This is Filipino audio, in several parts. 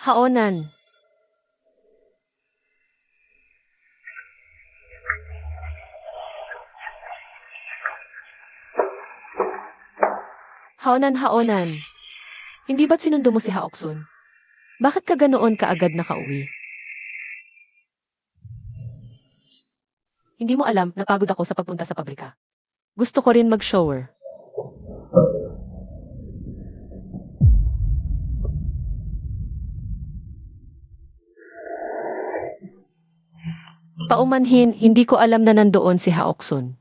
Haonan. Haonan. Hindi ba't sinundo mo si Haoksun? Bakit ka ganoon kaagad nakauwi? Hindi mo alam, napagod ako sa pagpunta sa pabrika. Gusto ko rin mag-shower. Paumanhin, hindi ko alam na nandoon si Haoksun.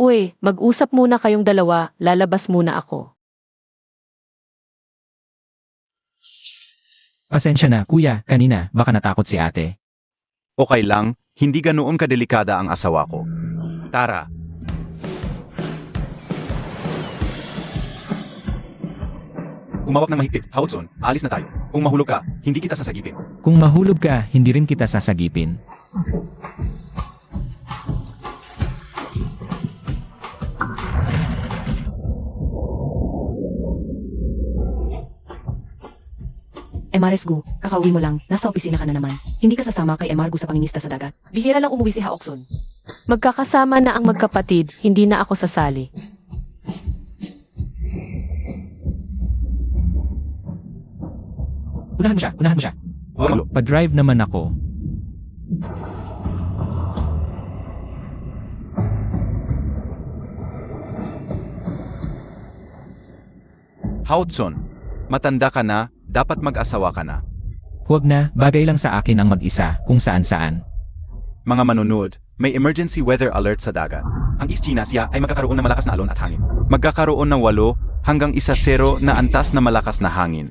Uy, mag-usap muna kayong dalawa, lalabas muna ako. Pasensya na, kuya, kanina, baka natakot si ate. Okay lang, hindi ganoon kadelikada ang asawa ko. Tara. Umawak ng mahigpit. Haotson, alis na tayo. Kung mahulog ka, hindi kita sasagipin. Kung mahulog ka, hindi rin kita sasagipin. Emaresgu, kakauwi mo lang, nasa opisina ka na naman. Hindi ka sasama kay Emargu sa pangingista sa dagat. Bihira lang umuwi si Haoksun. Magkakasama na ang magkapatid, hindi na ako sasali. Unahan mo siya. Pa-drive naman ako. Haotson, matanda ka na, dapat mag-asawa ka na. Huwag na, bagay lang sa akin ang mag-isa, kung saan-saan. Mga manonood, may emergency weather alert sa dagat. Ang East China Sea ay magkakaroon ng malakas na alon at hangin. Magkakaroon ng 8 hanggang 10 na antas na malakas na hangin.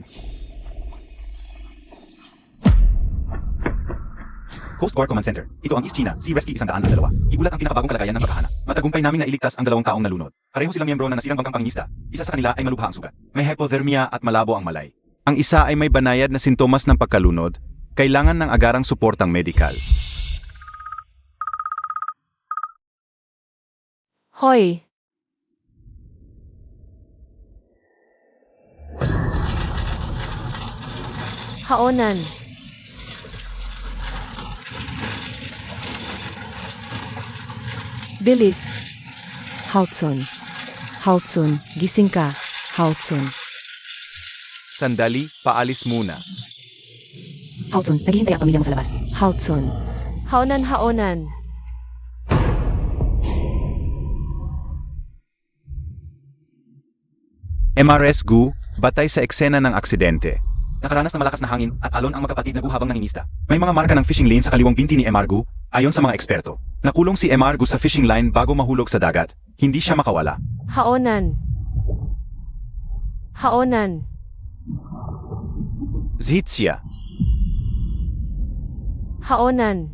Coast Guard Command Center. Ito ang East China Sea Rescue 102. Igulat ang pinakabagong kalagayan ng paghahanap. Matagumpay naming nailigtas ang 2 taong nalunod. Pareho silang miyembro ng nasirang bangkang pangingista. Isa sa kanila ay malubha ang sugat. May hypothermia at malabo ang malay. Ang isa ay may banayad na sintomas ng pagkalunod. Kailangan ng agarang suportang medikal. Hoy! Haonan. Bilis. Haotson. Haotson, gising ka. Haotson. Sandali, paalis muna. Haotson, naghihintay ang pamilya mo sa labas. Haotson. Haonan. MRS Gu, batay sa eksena ng aksidente. Nakaranas ng malakas na hangin at alon ang magkapatid na Gu habang nangingista. May mga marka ng fishing lane sa kaliwang binti ni MR Gu, ayon sa mga eksperto. Nakulong si MR Gu sa fishing line bago mahulog sa dagat. Hindi siya makawala. Haonan. Zhitsia. Haonan.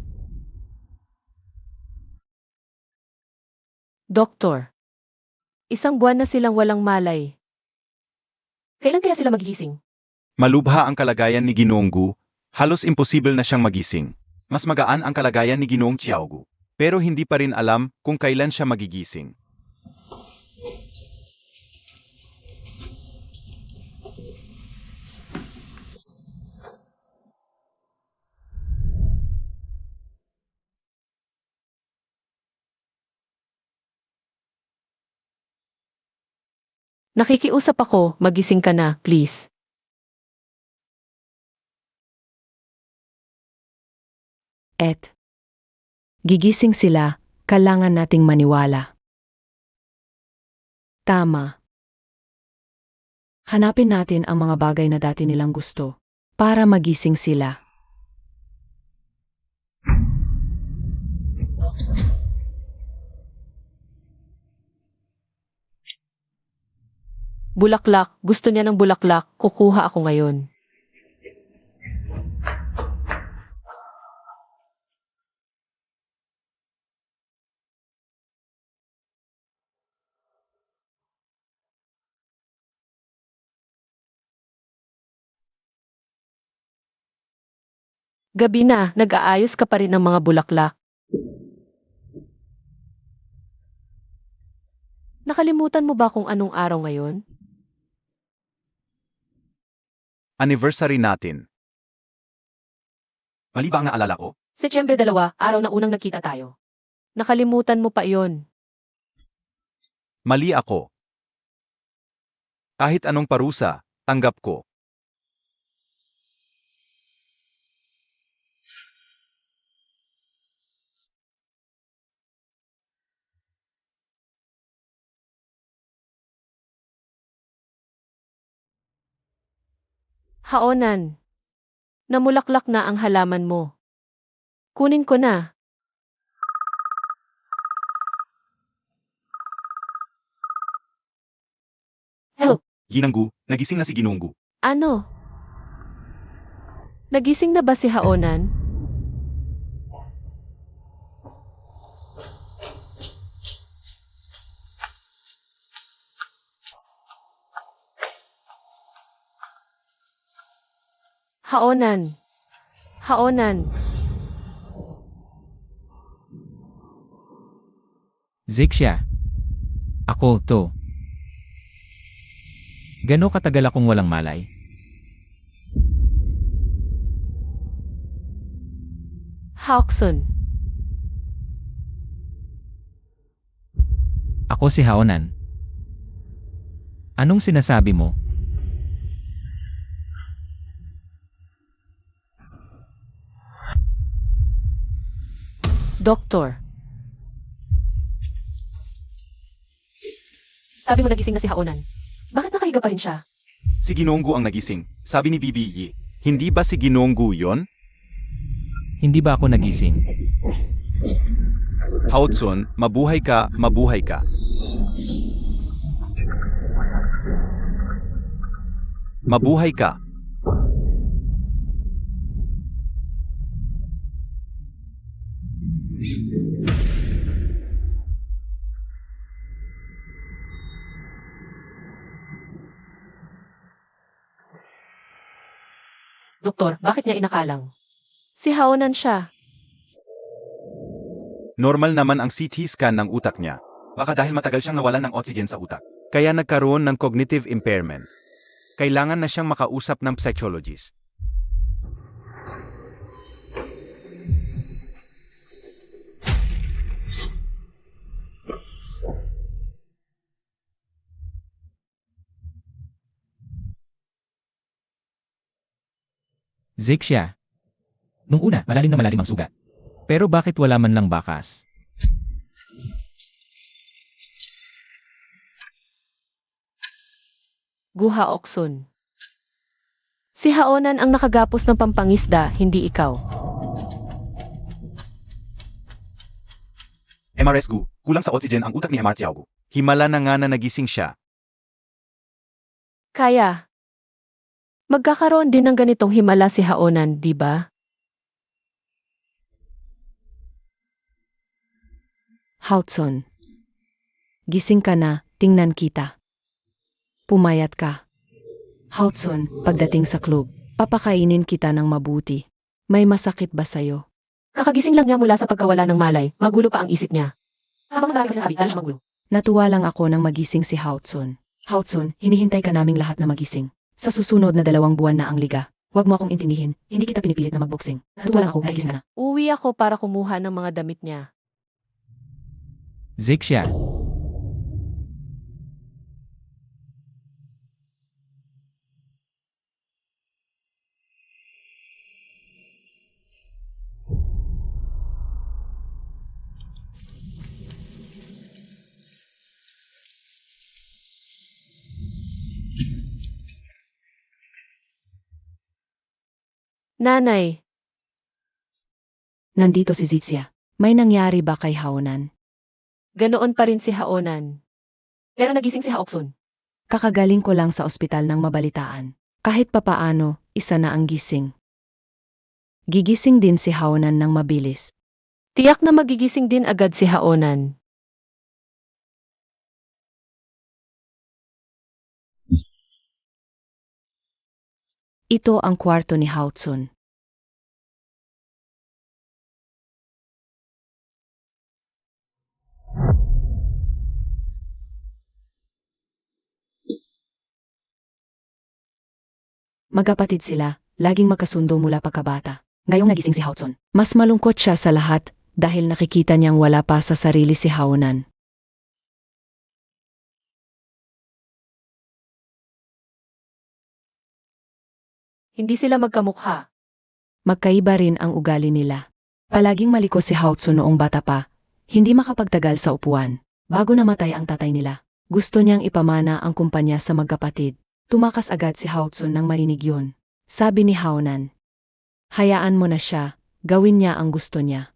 Doktor. 1 buwan na silang walang malay. Kailan kaya sila magigising? Malubha ang kalagayan ni Ginoong Gu, halos imposible na siyang magising. Mas magaan ang kalagayan ni Ginoong Chiao Gu. Pero hindi pa rin alam kung kailan siya magigising. Nakikiusap ako, magising ka na, please. Gigising sila, kailangan nating maniwala. Tama. Hanapin natin ang mga bagay na dati nilang gusto, para magising sila. Bulaklak, gusto niya ng bulaklak, kukuha ako ngayon. Gabi na, nag-aayos ka pa rin ng mga bulaklak. Nakalimutan mo ba kung anong araw ngayon? Anniversary natin. Mali ba ang naalala ko? Setyembre 2, araw na unang nagkita tayo. Nakalimutan mo pa iyon. Mali ako. Kahit anong parusa, tanggap ko. Haonan. Namulaklak na ang halaman mo. Kunin ko na. Hello, Ginanggu, nagising na si Ginunggu. ano? Nagising na ba si Haonan? Haonan. Haonan. Zixia. Ako, to. Gano'ng katagal akong walang malay? Haoksun. Ako si Haonan. Anong sinasabi mo? Doktor. Sabi mo nagising na si Haonan. Bakit nakahiga pa rin siya? Si Ginunggu ang nagising. Sabi ni Bibi Yi. Hindi ba si Ginunggu yon? Hindi ba ako nagising? Haotsun, mabuhay ka, mabuhay ka. Mabuhay ka. Doktor, bakit niya inakalang? Si Haonan siya. Normal naman ang CT scan ng utak niya. Baka dahil matagal siyang nawalan ng oxygen sa utak. Kaya nagkaroon ng cognitive impairment. Kailangan na siyang makausap ng psychologist. Zixia. Nung una, malalim na malalim ang sugat. Pero bakit wala man lang bakas? Guha Oksun. Si Haonan ang nakagapos ng pampangisda, hindi ikaw. MRS Gu, kulang sa oxygen ang utak ni MR Xiaogu. Himala na nga na nagising siya. Kaya. Magkakaroon din ng ganitong himala si Haonan, di ba? Haotsun. Gising ka na, tingnan kita. Pumayat ka. Haotsun, pagdating sa club, papakainin kita ng mabuti. May masakit ba sa'yo? Kakagising lang niya mula sa pagkawala ng malay, magulo pa ang isip niya. Habang sabi kasi sabi, lalo siya magulo. Natuwa lang ako nang magising si Haotsun. Haotsun, hinihintay ka naming lahat na magising. Sa susunod na 2 buwan na ang liga. Huwag mo akong intindihin, hindi kita pinipilit na magboxing. Natuwa lang ako dahil gising ka na. Uwi ako para kumuha ng mga damit niya. Zixia. Nanay, Nandito si Zixia. May nangyari ba kay Haonan? ganoon pa rin si Haonan. Pero nagising si Haoksun. Kakagaling ko lang sa ospital ng mabalitaan. Kahit papaano, isa na ang gising. Gigising din si Haonan ng mabilis. Tiyak na magigising din agad si Haonan. Ito ang kwarto ni Haotsun. Magkapatid sila, laging magkasundo mula pagkabata. Ngayong nagising si Haotson, mas malungkot siya sa lahat dahil nakikita niyang wala pa sa sarili si Haonan. Hindi sila magkamukha. Magkaiba rin ang ugali nila. Palaging malikos si Haotson noong bata pa, hindi makapagtagal sa upuan. Bago namatay ang tatay nila, gusto niyang ipamana ang kumpanya sa magkapatid. Tumakas agad si Haotson nang marinig yun. Sabi ni Haonan, hayaan mo na siya, gawin niya ang gusto niya.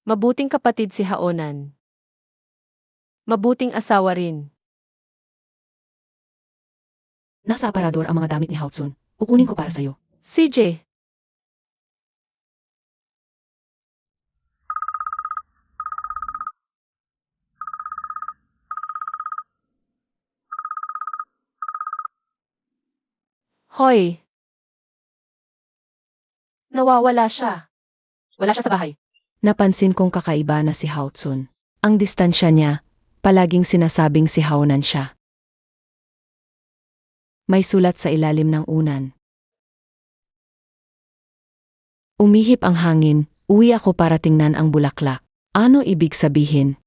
Mabuting kapatid si Haonan. Mabuting asawa rin. Nasa aparador ang mga damit ni Haotson. Kukunin ko para sa'yo. CJ, hoy. Nawawala siya. Wala siya sa bahay. Napansin kong kakaiba na si Haotson. Ang distansya niya, palaging sinasabing si Haonan siya. May sulat sa ilalim ng unan. Umihip ang hangin, uwi ako para tingnan ang bulaklak. Ano ibig sabihin?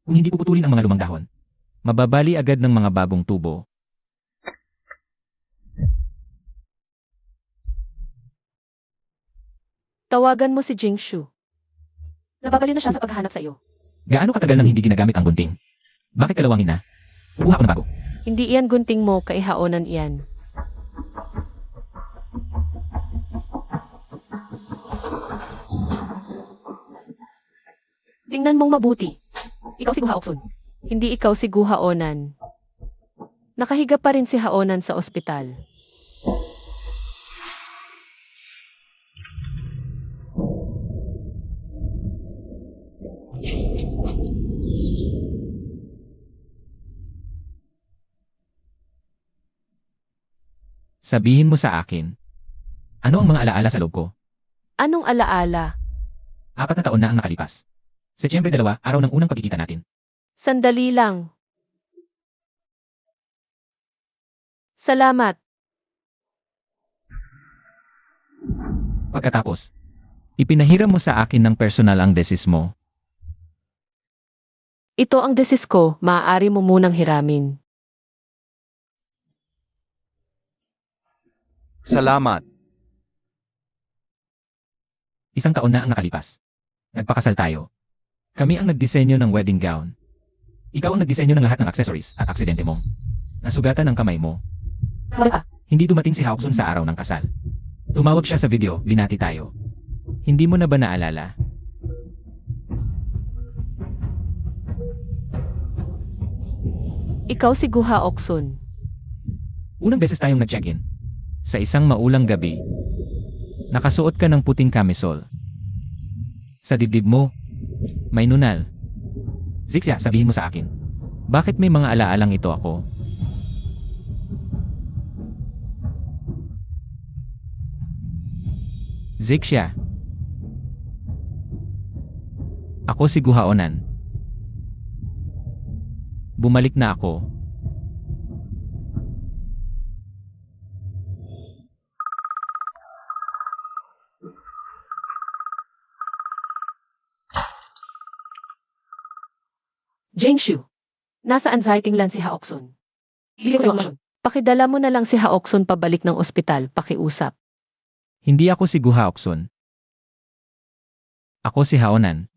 Kung hindi puputulin ang mga lumang dahon, mababali agad ng mga bagong tubo. Tawagan mo si Jingshu. Nababali na siya sa paghahanap sa iyo. Gaano katagal nang hindi ginagamit ang gunting? Bakit kalawangin na? Kuha ko na bago. Hindi iyan gunting mo, kay Haonan iyan. Tingnan mong mabuti. Ikaw si Haoksun. Hindi ikaw si Haonan. Nakahiga pa rin si Haonan sa ospital. Sabihin mo sa akin, ano ang mga alaala sa loob ko? Anong alaala? 4 na taon na ang nakalipas. Setyembre 2, araw ng unang pagkikita natin. Sandali lang. Salamat. Pagkatapos, ipinahiram mo sa akin ng personal ang desis mo. Ito ang desis ko, maaari mo munang hiramin. Salamat. 1 taon na ang nakalipas. Nagpakasal tayo. Kami ang nagdisenyo ng wedding gown. Ikaw ang nagdisenyo ng lahat ng accessories at aksidente mo. Nasugatan ang kamay mo. Hindi dumating si Haoksun sa araw ng kasal. Tumawag siya sa video, binati tayo. Hindi mo na ba naalala? Ikaw si Haoksun. Unang beses tayong nag-check-in. Sa isang maulang gabi, nakasuot ka ng puting kamisol. Sa dibdib mo, may nunal. Zixia, sabihin mo sa akin, bakit may mga alaalang ito ako? Zixia. Ako si Haonan. Bumalik na ako. Jingshu. Nasa anxiety lang si Haoksun. Ibig sabihin, pakidala mo na lang si Haoksun pabalik ng ospital, pakiusap. Hindi ako si Haoksun. Ako si Haonan.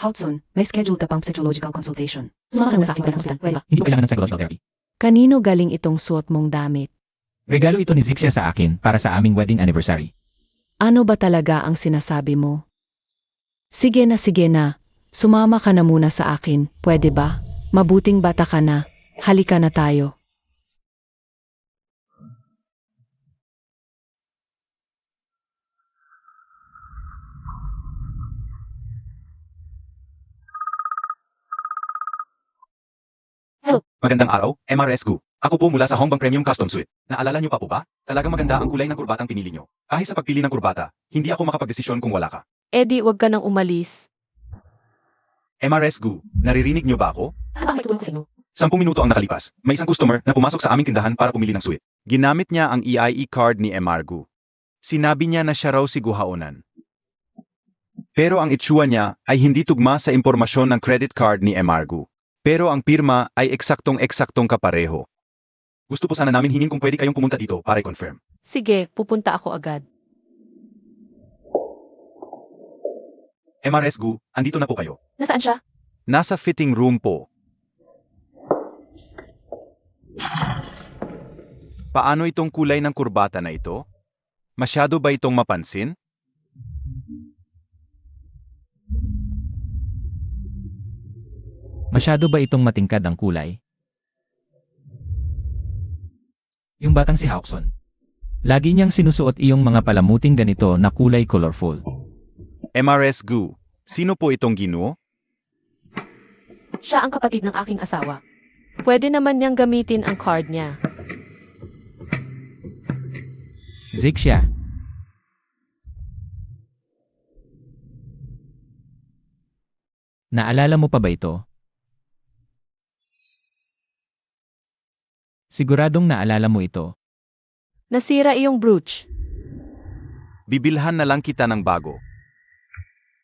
Haotson, may schedule ka pang psychological consultation. Sumama ka sa aking panahospital, pwede ba? Hindi ko kailangan ng psychological therapy. Kanino galing itong suot mong damit? Regalo ito ni Zixia sa akin para sa aming wedding anniversary. Ano ba talaga ang sinasabi mo? Sige na, Sumama ka na muna sa akin, pwede ba? Mabuting bata ka na. Halika na tayo. Magandang araw, MRS Gu. Ako po mula sa Hongbang Premium Custom Suite. Naalala niyo pa po ba? Talagang maganda ang kulay ng kurbatang pinili niyo. Kahit sa pagpili ng kurbata, hindi ako makapagdesisyon kung wala ka. Eddie, wag ka nang umalis. MRS Gu, naririnig niyo ba ako? Ano ba makitulong sa inyo? 10 minuto ang nakalipas. May isang customer na pumasok sa aming tindahan para pumili ng suite. Ginamit niya ang EIE card ni MR Gu. Sinabi niya na siya raw si Guhaonan. Pero ang itsura niya ay hindi tugma sa impormasyon ng credit card ni MR Gu. Pero ang pirma ay eksaktong-eksaktong kapareho. Gusto po sana namin hingin kung pwede kayong pumunta dito para i-confirm. Sige, pupunta ako agad. MRS Gu, andito na po kayo. Nasaan siya? Nasa fitting room po. Paano itong kulay ng kurbata na ito? Masyado ba itong mapansin? Masyado ba itong matingkad ang kulay? Yung batang si Haokson. Lagi niyang sinusuot iyong mga palamuting ganito na kulay colorful. MRS Gu, sino po itong Ginoo? Siya ang kapatid ng aking asawa. Pwede naman niyang gamitin ang card niya. Zixia. Naalala mo pa ba ito? Siguradong naalala mo ito. Nasira iyong brooch. Bibilhan na lang kita ng bago.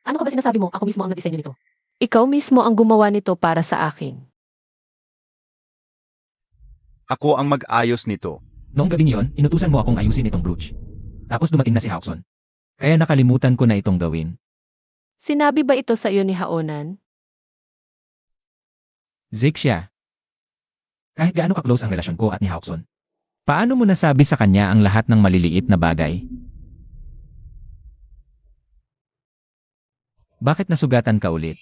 Ano ka ba sinasabi mo? Ako mismo ang nagdisenyo nito. Ikaw mismo ang gumawa nito para sa akin. Ako ang mag-ayos nito. Noong gabing yon, inutusan mo akong ayusin itong brooch. Tapos dumating na si Haokson. Kaya nakalimutan ko na itong gawin. Sinabi ba ito sa iyo ni Haonan? Zixia. Kahit gaano ka-close ang relasyon ko at ni Haokson, paano mo nasabi sa kanya ang lahat ng maliliit na bagay? Bakit nasugatan ka ulit?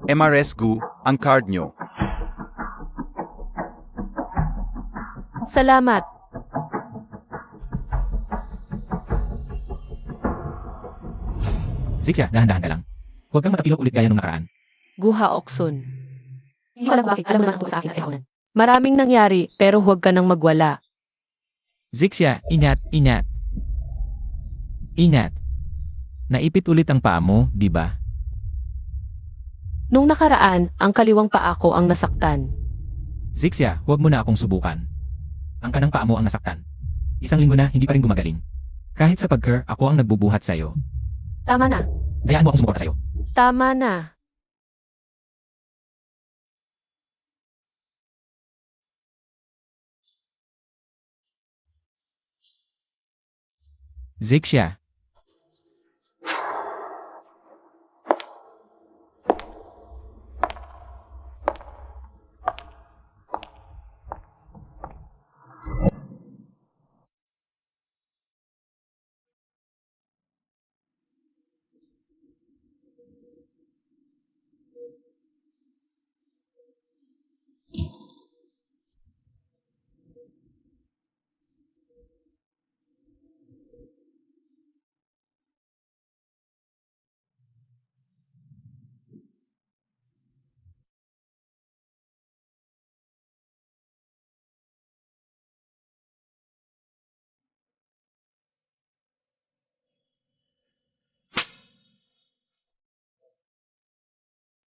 MRS Gu, ang card nyo. Salamat. Zixia, dahan-dahan ka lang. Huwag kang matapilok ulit gaya nung nakaraan. Guha Okson. Hindi ko alam bakit. Alam mo naman ang tungkol sa akin at Haonan. Maraming nangyari, pero huwag ka nang magwala. Zixia, ingat, ingat. Ingat. Naipit ulit ang paa mo, di ba? Nung nakaraan, ang kaliwang paa ko ang nasaktan. Zixia, huwag mo na akong subukan. Ang kanang paa mo ang nasaktan. Isang linggo na, hindi pa rin gumagaling. Kahit sa pag-cur, ako ang nagbubuhat sa'yo. Tama na. Hayaan mo akong sumuporta sa'yo. Tama na. Zixia.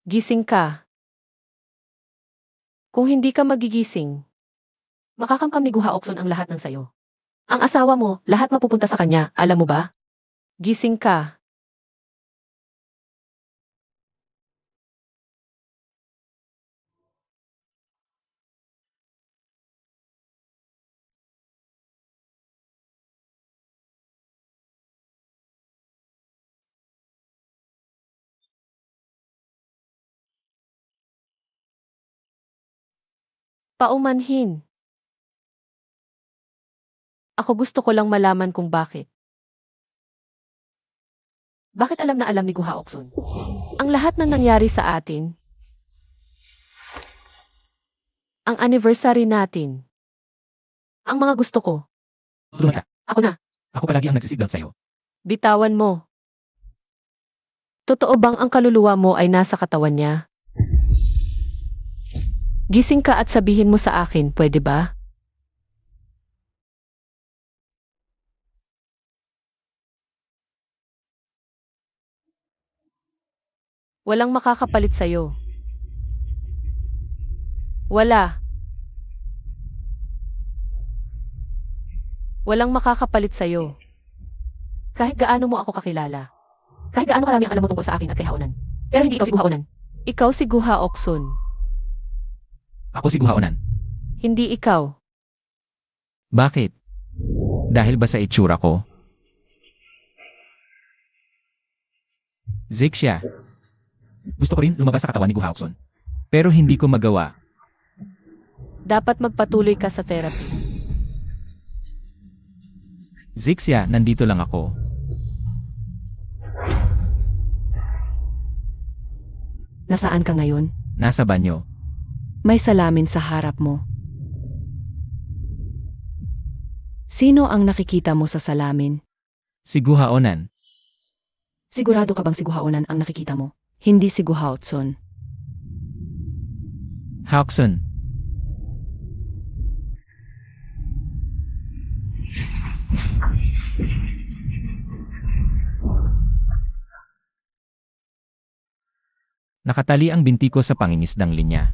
Gising ka. Kung hindi ka magigising, makakamkam ni Guha Okson ang lahat ng sayo. Ang asawa mo, lahat mapupunta sa kanya, alam mo ba? Gising ka. Paumanhin. Ako gusto ko lang malaman kung bakit. Bakit alam na alam ni Guha Oksun? Ang lahat ng nangyari sa atin. Ang anniversary natin. Ang mga gusto ko. Tulungan ka. Ako na. Ako palagi ang nagsisigdal sa'yo. Bitawan mo. Totoo bang ang kaluluwa mo ay nasa katawan niya? Gising ka at sabihin mo sa akin, pwede ba? Walang makakapalit sa'yo. Wala. Walang makakapalit sa'yo. Kahit gaano mo ako kakilala. Kahit gaano karami ang alam mo tungkol sa akin at kay Haonan. Pero hindi ikaw si Guha Onan. Ikaw si Guha Oksun. Ako si Guhaonan. Hindi ikaw. Bakit? Dahil ba sa itsura ko? Zixia. Gusto ko rin lumabas sa katawan ni Guha Oksun. Pero hindi ko magawa. Dapat magpatuloy ka sa therapy. Zixia, nandito lang ako. Nasaan ka ngayon? Nasa banyo. May salamin sa harap mo. Sino ang nakikita mo sa salamin? Si Guhaonan. Sigurado ka bang si Guhaonan ang nakikita mo? Hindi si Guhaotson. Haoksun. Nakatali ang binti ko sa pangingisdang linya.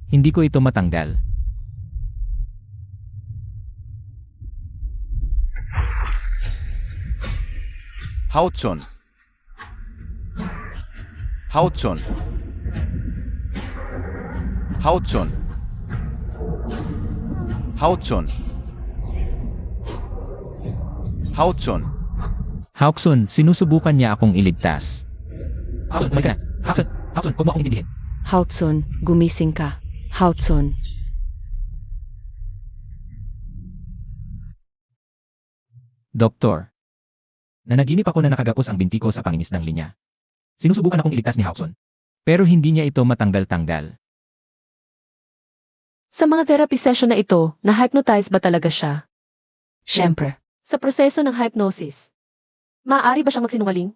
Hindi ko ito matanggal. Haotson. Haotson. Haotson. Haotson. Haotson. Haoksun, sinusubukan niya akong iligtas. Haoksun, umalis ka na. Haoksun, Haoksun, huwag mo akong intindihin. Haotson, gumising ka. Haotson. Doktor. Nanaginip ako na nakagapos ang binti ko sa pangingisdang linya. Sinusubukan akong iligtas ni Haoksun. Pero hindi niya ito matanggal-tanggal. Sa mga therapy session na ito, na-hypnotize ba talaga siya? Siyempre, Sa proseso ng hypnosis, maaari ba siyang magsinungaling?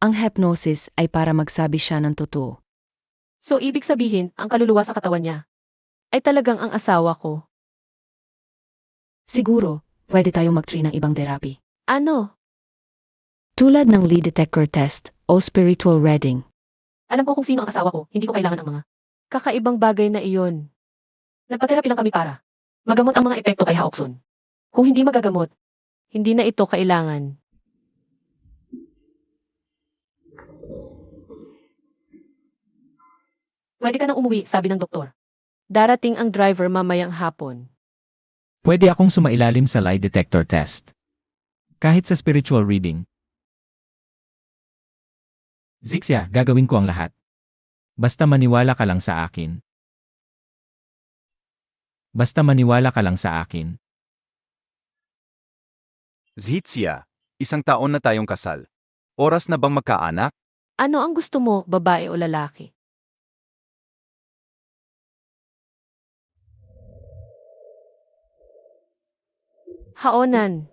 ang hypnosis ay para magsabi siya ng totoo. So ibig sabihin, ang kaluluwa sa katawan niya ay talagang ang asawa ko. Siguro, pwede tayong mag-try ng ibang therapy. Ano? Tulad ng lie detector test o spiritual reading. Alam ko kung sino ang asawa ko, hindi ko kailangan ng mga kakaibang bagay na iyon. Nagpa-therapy lang kami para magamot ang mga epekto kay Haoksun. Kung hindi magagamot, hindi na ito kailangan. Pwede ka nang umuwi, sabi ng doktor. Darating ang driver mamayang hapon. Pwede akong sumailalim sa lie detector test. Kahit sa spiritual reading. Zixia, gagawin ko ang lahat. Basta maniwala ka lang sa akin. Basta maniwala ka lang sa akin. Zhitsia, 1 taon na tayong kasal. Oras na bang magkaanak? Ano ang gusto mo, babae o lalaki? Haonan.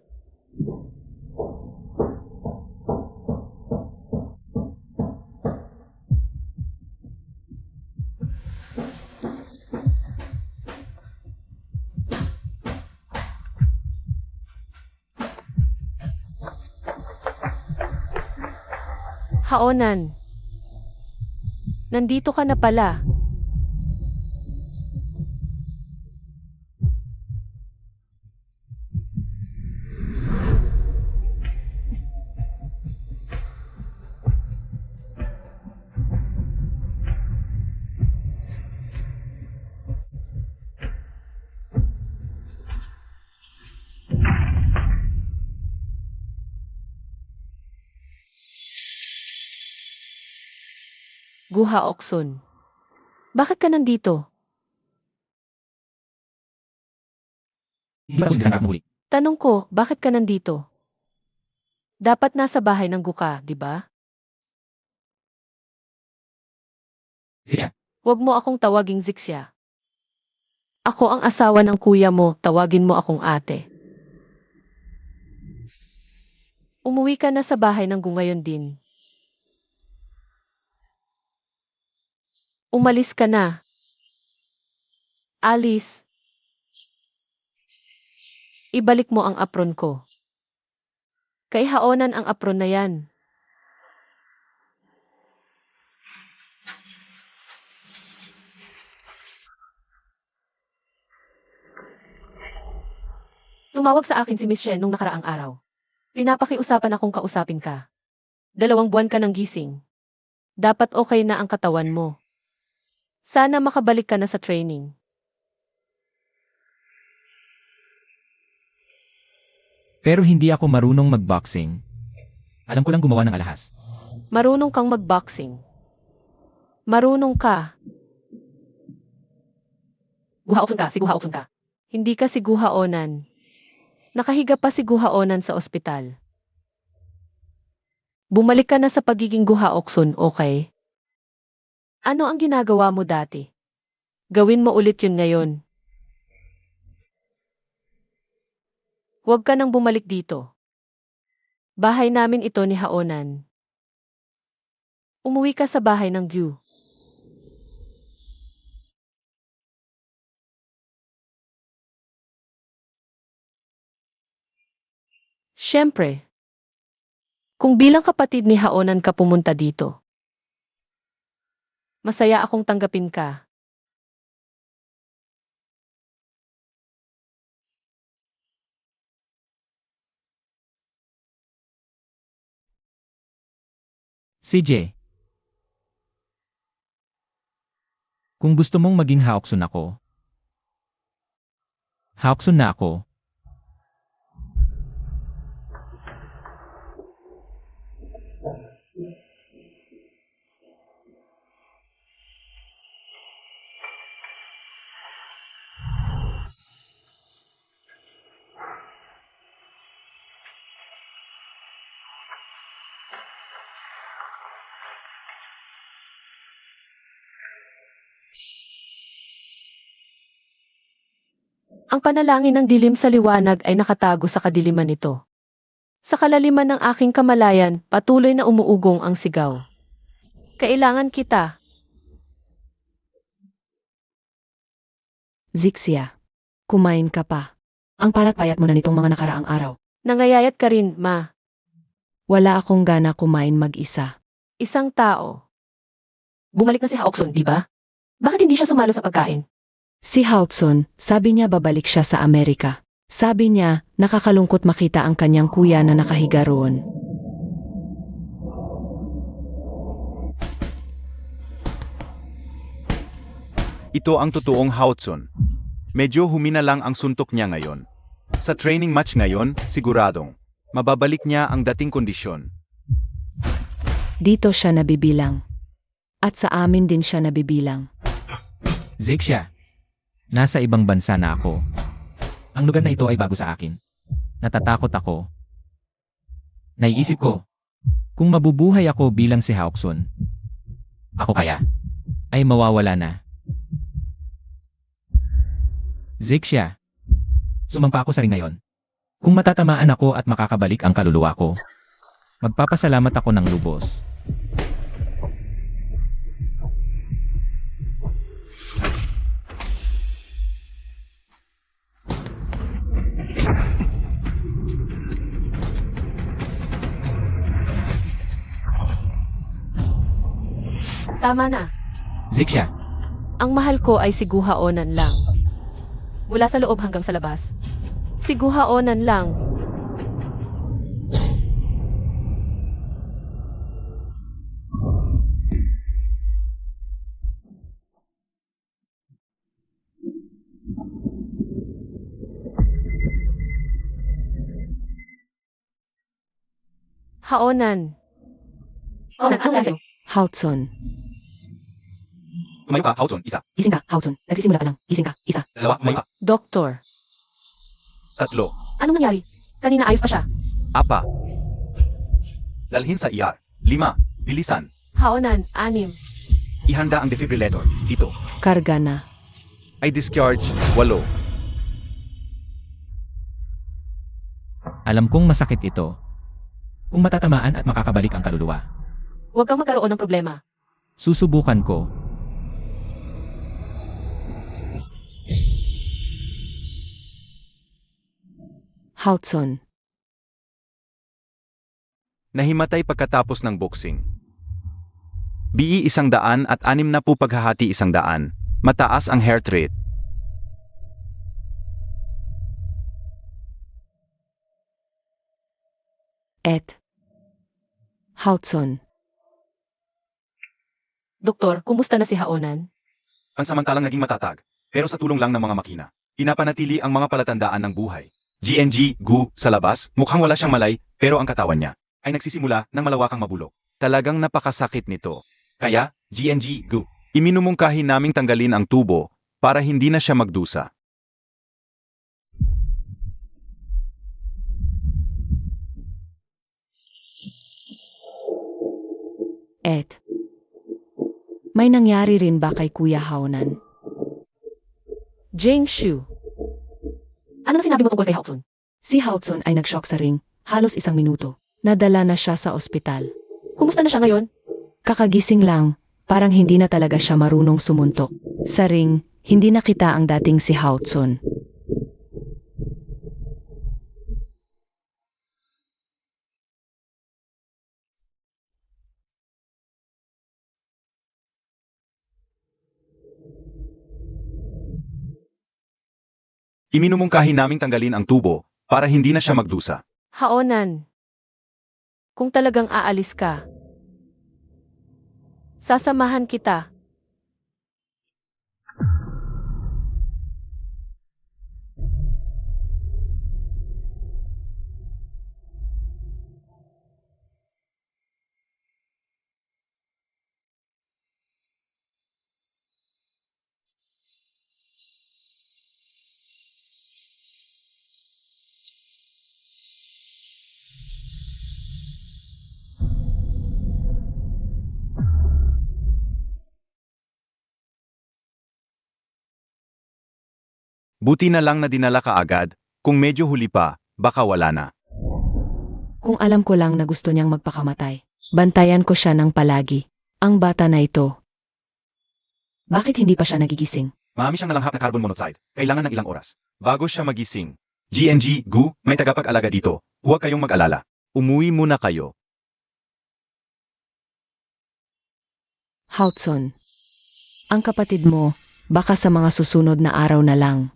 Haonan. Nandito ka na pala. Guha Oksun. Bakit ka nandito? Hindi pa ako sinisang muli. Tanong ko, bakit ka nandito? Dapat nasa bahay ng Guka, di ba? Zixia, Huwag mo akong tawaging Zixia. Ako ang asawa ng kuya mo, tawagin mo akong ate. Umuwi ka na sa bahay ng Gu ngayon din. Umalis ka na. Alice. Ibalik mo ang apron ko. Kay haonan ang apron na yan. Tumawag sa akin si Miss Shen nung nakaraang araw. Pinapakiusapan akong kausapin ka. 2 buwan ka ng gising. Dapat okay na ang katawan mo. Sana makabalik ka na sa training. pero hindi ako marunong magboxing. Alam ko lang gumawa ng alahas. Marunong kang magboxing. Marunong ka. Guhaoson ka, siguhaoson ka. Hindi ka siguhaonan. Nakahiga pa siguhaonan sa ospital. Bumalik ka na sa pagiging guhaokson, okay? Ano ang ginagawa mo dati? Gawin mo ulit yun ngayon. Huwag ka nang bumalik dito. Bahay namin ito ni Haonan. Umuwi ka sa bahay ng Gyu. Siyempre. Kung bilang kapatid ni Haonan ka pumunta dito, masaya akong tanggapin ka. CJ, kung gusto mong maging Haoksun ako, Haoksun na ako. Ang panalangin ng dilim sa liwanag ay nakatago sa kadiliman nito. Sa kalaliman ng aking kamalayan, patuloy na umuugong ang sigaw. Kailangan kita. Zixia, kumain ka pa. Ang palat-payat mo na nitong mga nakaraang araw. Nangayayat ka rin, ma. Wala akong gana kumain mag-isa. Isang tao. Bumalik na si Haoksun, di ba? Bakit hindi siya sumalo sa pagkain? Si Haoksun, sabi niya babalik siya sa Amerika. Sabi niya, nakakalungkot makita ang kanyang kuya na nakahiga roon. Ito ang totoong Haotsun. Medyo humina lang ang suntok niya ngayon. Sa training match ngayon, siguradong mababalik niya ang dating kondisyon. Dito siya nabibilang. At sa amin din siya nabibilang. Zixia, nasa ibang bansa na ako. Ang lugar na ito ay bago sa akin. Natatakot ako. Naiisip ko, kung mabubuhay ako bilang si Haoksun, ako kaya ay mawawala na. Zixia, sumampa ako sa ring ngayon. Kung matatamaan ako at makakabalik ang kaluluwa ko, magpapasalamat ako ng lubos. Tama na. Zixia, Ang mahal ko ay siguhaonan lang. Mula sa loob hanggang sa labas. Siguhaonan lang. Haonan. Haonan, ano lasing? Haoksun, Tumayo ka, Haotsun, isa. gising ka, Haoksun. Nagsisimula ka lang. Gising ka, isa. 2, tumayo ka. Doktor. 3, Anong nangyari? Kanina ayos pa siya. 4. Dalhin sa ER. 5. Bilisan. Haonan, 6. Ihanda ang defibrillator. Ito. Karga na. I discharge. 8. Alam kong masakit ito. Kung matatamaan at makakabalik ang kaluluwa. Huwag kang magkaroon ng problema. Susubukan ko. Hudson. Nahimatay pagkatapos ng boxing. BE 100 at 60 paghahati 100. Mataas ang heart rate. Hudson. Doktor, kumusta na si Haonan? Pansamantalang naging matatag, pero sa tulong lang ng mga makina. Pinapanatili ang mga palatandaan ng buhay. GNG, GU, sa labas, mukhang wala siyang malay, pero ang katawan niya ay nagsisimula ng malawakang mabulok. Talagang napakasakit nito. Kaya, GNG, GU, iminumungkahi naming tanggalin ang tubo para hindi na siya magdusa. May nangyari rin ba kay Kuya Haonan? Jane Shu. Anong sinabi mo tungkol kay Hudson? Si Hudson ay nag-shock sa ring, halos 1 minuto. Nadala na siya sa ospital. Kumusta na siya ngayon? Kakagising lang, parang hindi na talaga siya marunong sumuntok. Sa ring, hindi nakita ang dating si Hudson. Iminumungkahi naming tanggalin ang tubo para hindi na siya magdusa. Haonan. Kung talagang aalis ka, sasamahan kita. Buti na lang na dinala ka agad, kung medyo huli pa, baka wala na. Kung alam ko lang na gusto niyang magpakamatay, bantayan ko siya ng palagi. Ang bata na ito. Bakit hindi pa siya nagigising? Marami siyang nalanghap na carbon monoxide, kailangan ng ilang oras. Bago siya magising. GNG, GU, may tagapag-alaga dito. Huwag kayong mag-alala. Umuwi muna kayo. Hudson. Ang kapatid mo, baka sa mga susunod na araw na lang.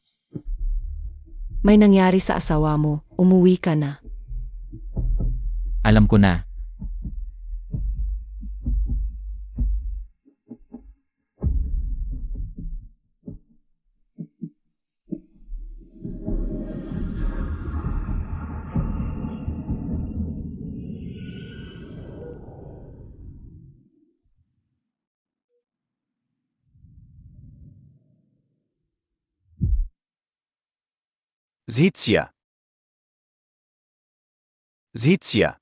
May nangyari sa asawa mo, umuwi ka na. Alam ko na. Zhitsia. Zhitsia.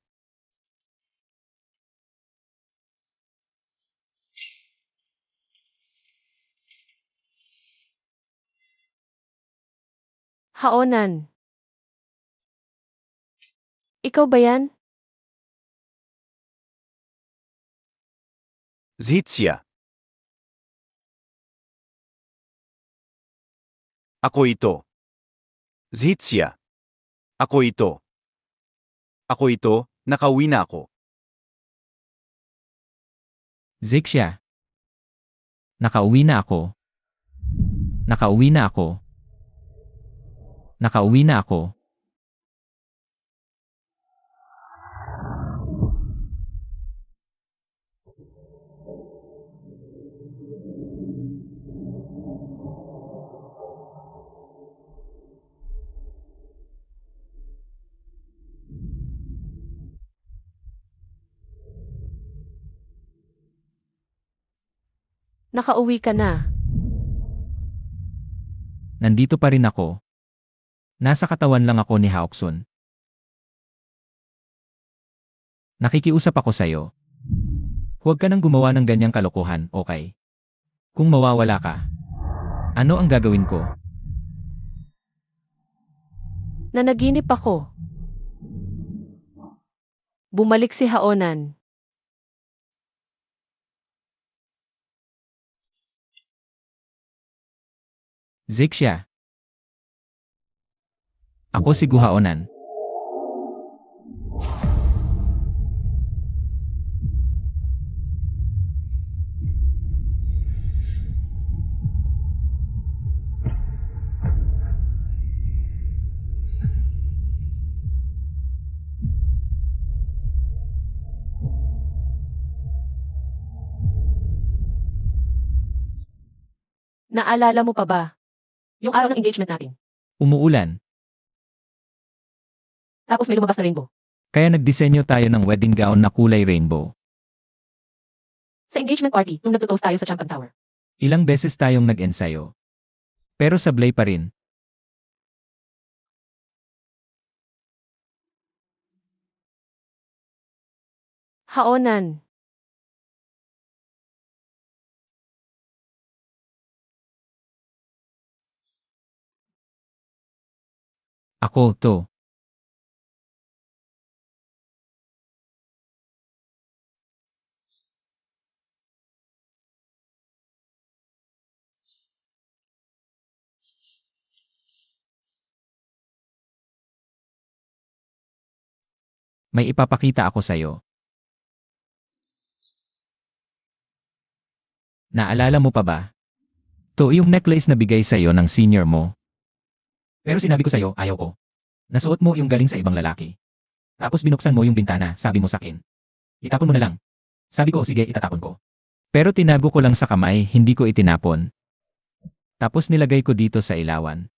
Haonan. Ikaw ba yan? Zhitsia. Ako ito. Zhitsia. Ako ito. Ako ito, nakauwi na ako. Zixia. Nakauwi na ako. Nakauwi na ako. Nakauwi na ako. Nakauwi ka na. Nandito pa rin ako. Nasa katawan lang ako ni Haoksun. Nakikiusap ako sa'yo. Huwag ka nang gumawa ng ganyang kalokohan, okay? Kung mawawala ka, ano ang gagawin ko? Nanaginip ako. Bumalik si Haonan. Zixia. Ako si Guhaonan. Naalala mo pa ba? Yung araw ng engagement natin. Umuulan, Tapos may lumabas na rainbow. kaya nagdisenyo tayo ng wedding gown na kulay rainbow. Sa engagement party, nung nagtutoast tayo sa Champion Tower. Ilang beses tayong nag-ensayo. Pero sablay pa rin. Haonan. Ako, to. May ipapakita ako sa'yo. Naalala mo pa ba? To yung necklace na bigay sa'yo ng senior mo. Pero sinabi ko sa'yo, ayaw ko. Nasuot mo yung galing sa ibang lalaki. Tapos binuksan mo yung bintana, sabi mo sa'kin. Itapon mo na lang. Sabi ko, sige, itatapon ko. Pero tinago ko lang sa kamay, hindi ko itinapon. Tapos nilagay ko dito sa ilawan.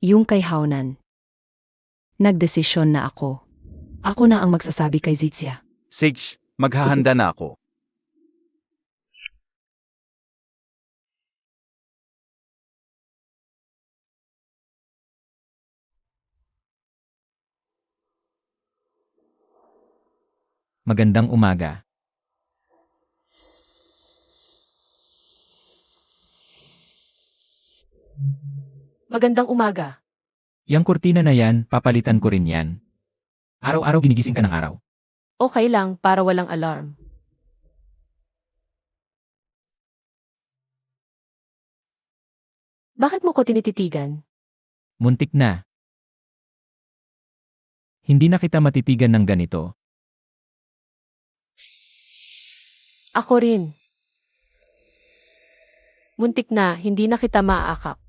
Yung kay Haonan. Nagdesisyon na ako. Ako na ang magsasabi kay Zixia. Sage, maghahanda na ako. Magandang umaga. Magandang umaga. Yang kurtina na yan, papalitan ko rin yan. Araw-araw ginigising ka ng araw. Okay lang para walang alarm. Bakit mo ko tinititigan? Muntik na. Hindi na kita matitigan ng ganito. Ako rin. Muntik na, hindi na kita maaakap.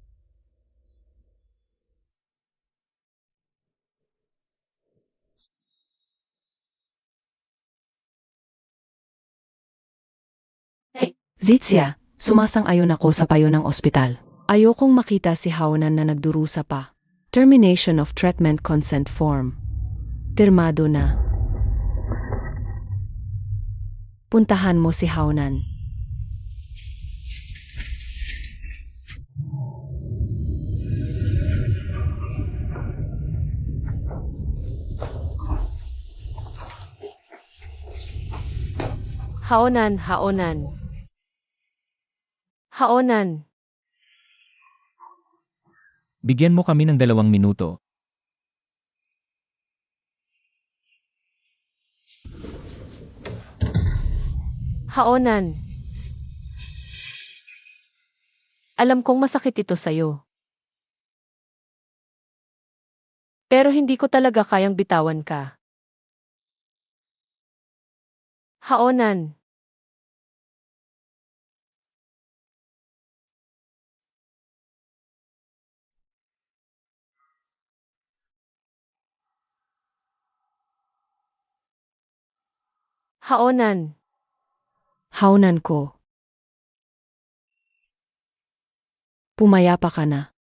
Zixia, sumasang-ayon ako sa payo ng ospital. Ayokong makita si Haonan na nagdurusa pa. Termination of treatment consent form. Pirmado na. Puntahan mo si Haonan. Haonan, haonan. Haonan. Bigyan mo kami ng 2 minuto. Haonan. Alam kong masakit ito sa'yo. Pero hindi ko talaga kayang bitawan ka. Haonan. Haonan. Haunan ko. Pumayapa ka na.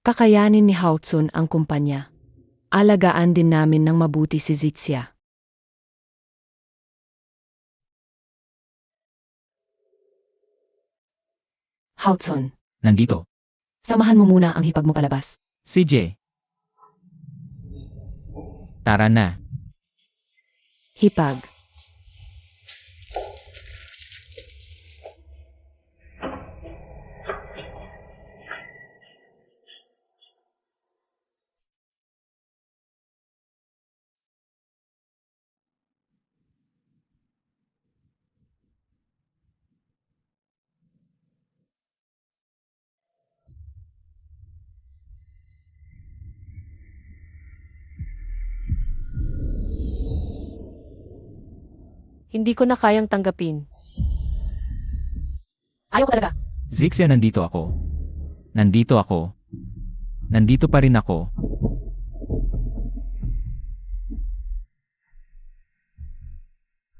Kakayanin ni Haotsun ang kumpanya. Alagaan din namin ng mabuti si Zixia. Haotsun, Nandito. samahan mo muna ang hipag mo palabas. CJ. Tara na. Hipag. Hindi ko na kayang tanggapin. Ayaw ko talaga. Zixia, nandito ako. Nandito ako. Nandito pa rin ako.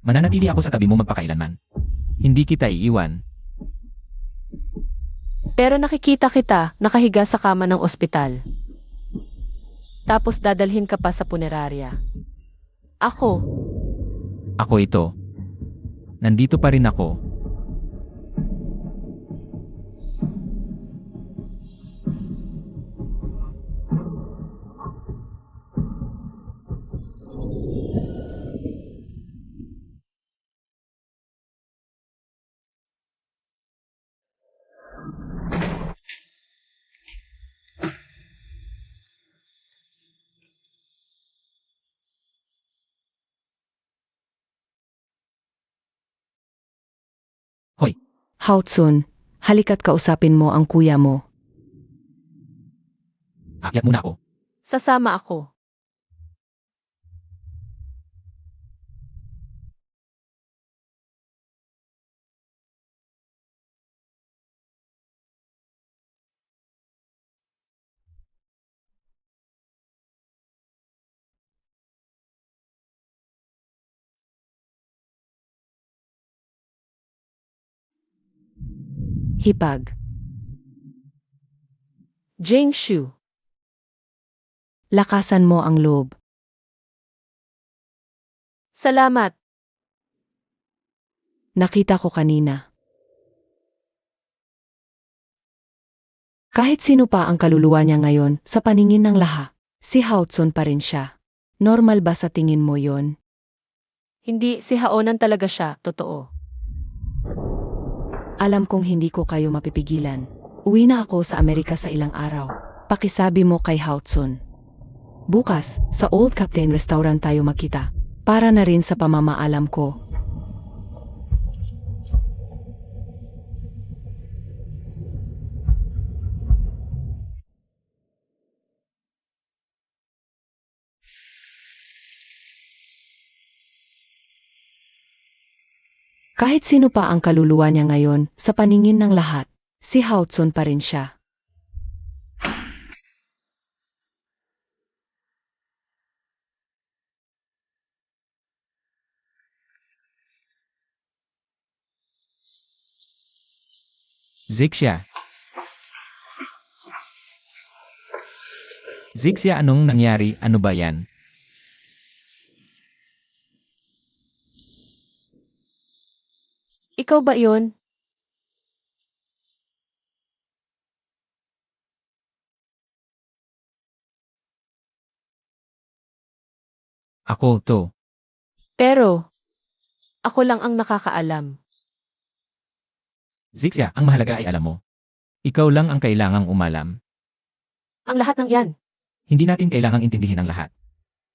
Mananatili ako sa tabi mo magpakailanman. Hindi kita iiwan. Pero nakikita kita nakahiga sa kama ng ospital. Tapos dadalhin ka pa sa punerarya. Ako, Ako ito. Nandito pa rin ako. Haotsun, halika't kausapin mo ang kuya mo. Akyat muna ako. sasama ako. Hipag. Jing Shu. Lakasan mo ang loob. Salamat. Nakita ko kanina. Kahit sino pa ang kaluluwa niya ngayon, sa paningin ng lahat, si Haotsun pa rin siya. Normal ba sa tingin mo yon? Hindi, si Haonan talaga siya, totoo. Alam kong hindi ko kayo mapipigilan. Uwi na ako sa Amerika sa ilang araw. Pakisabi mo kay Haotsun. Bukas, sa Old Captain Restaurant tayo makita. Para na rin sa pamamaalam ko. Kahit sino pa ang kaluluwa niya ngayon, sa paningin ng lahat, si Haotsun pa rin siya. Zixia. Zixia, anong nangyari? Ano ba yan? Ikaw ba yon? Ako to. Pero, ako lang ang nakakaalam. Zixia, ang mahalaga ay alam mo. Ikaw lang ang kailangang umalam. Ang lahat ng yan. Hindi natin kailangang intindihin ang lahat.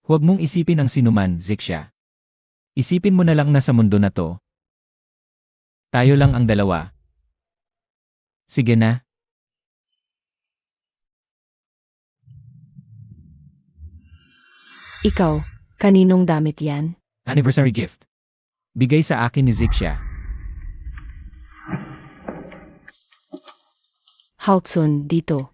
Huwag mong isipin ang sinuman, Zixia. Isipin mo na lang na sa mundo na to, tayo lang ang dalawa. Sige na. Ikaw, kaninong damit yan? Anniversary gift. Bigay sa akin ni Zixia. Hudson, dito.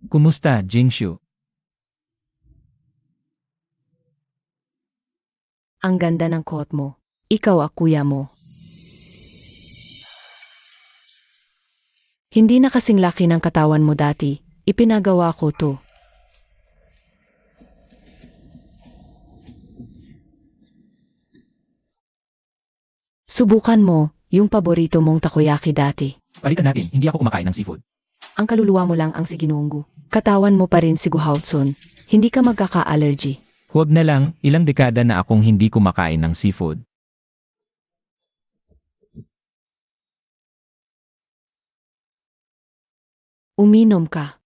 Kumusta, Jingshu? Ang ganda ng coat mo. Ikaw ang kuya mo. Hindi na kasing laki ng katawan mo dati. Ipinagawa ko to. Subukan mo, yung paborito mong takoyaki dati. Palitan natin, hindi ako kumakain ng seafood. Ang kaluluwa mo lang ang siginunggo. Katawan mo pa rin si Hudson. Hindi ka magkaka-allergy. Huwag na lang, ilang dekada na akong hindi kumakain ng seafood. Uminom ka.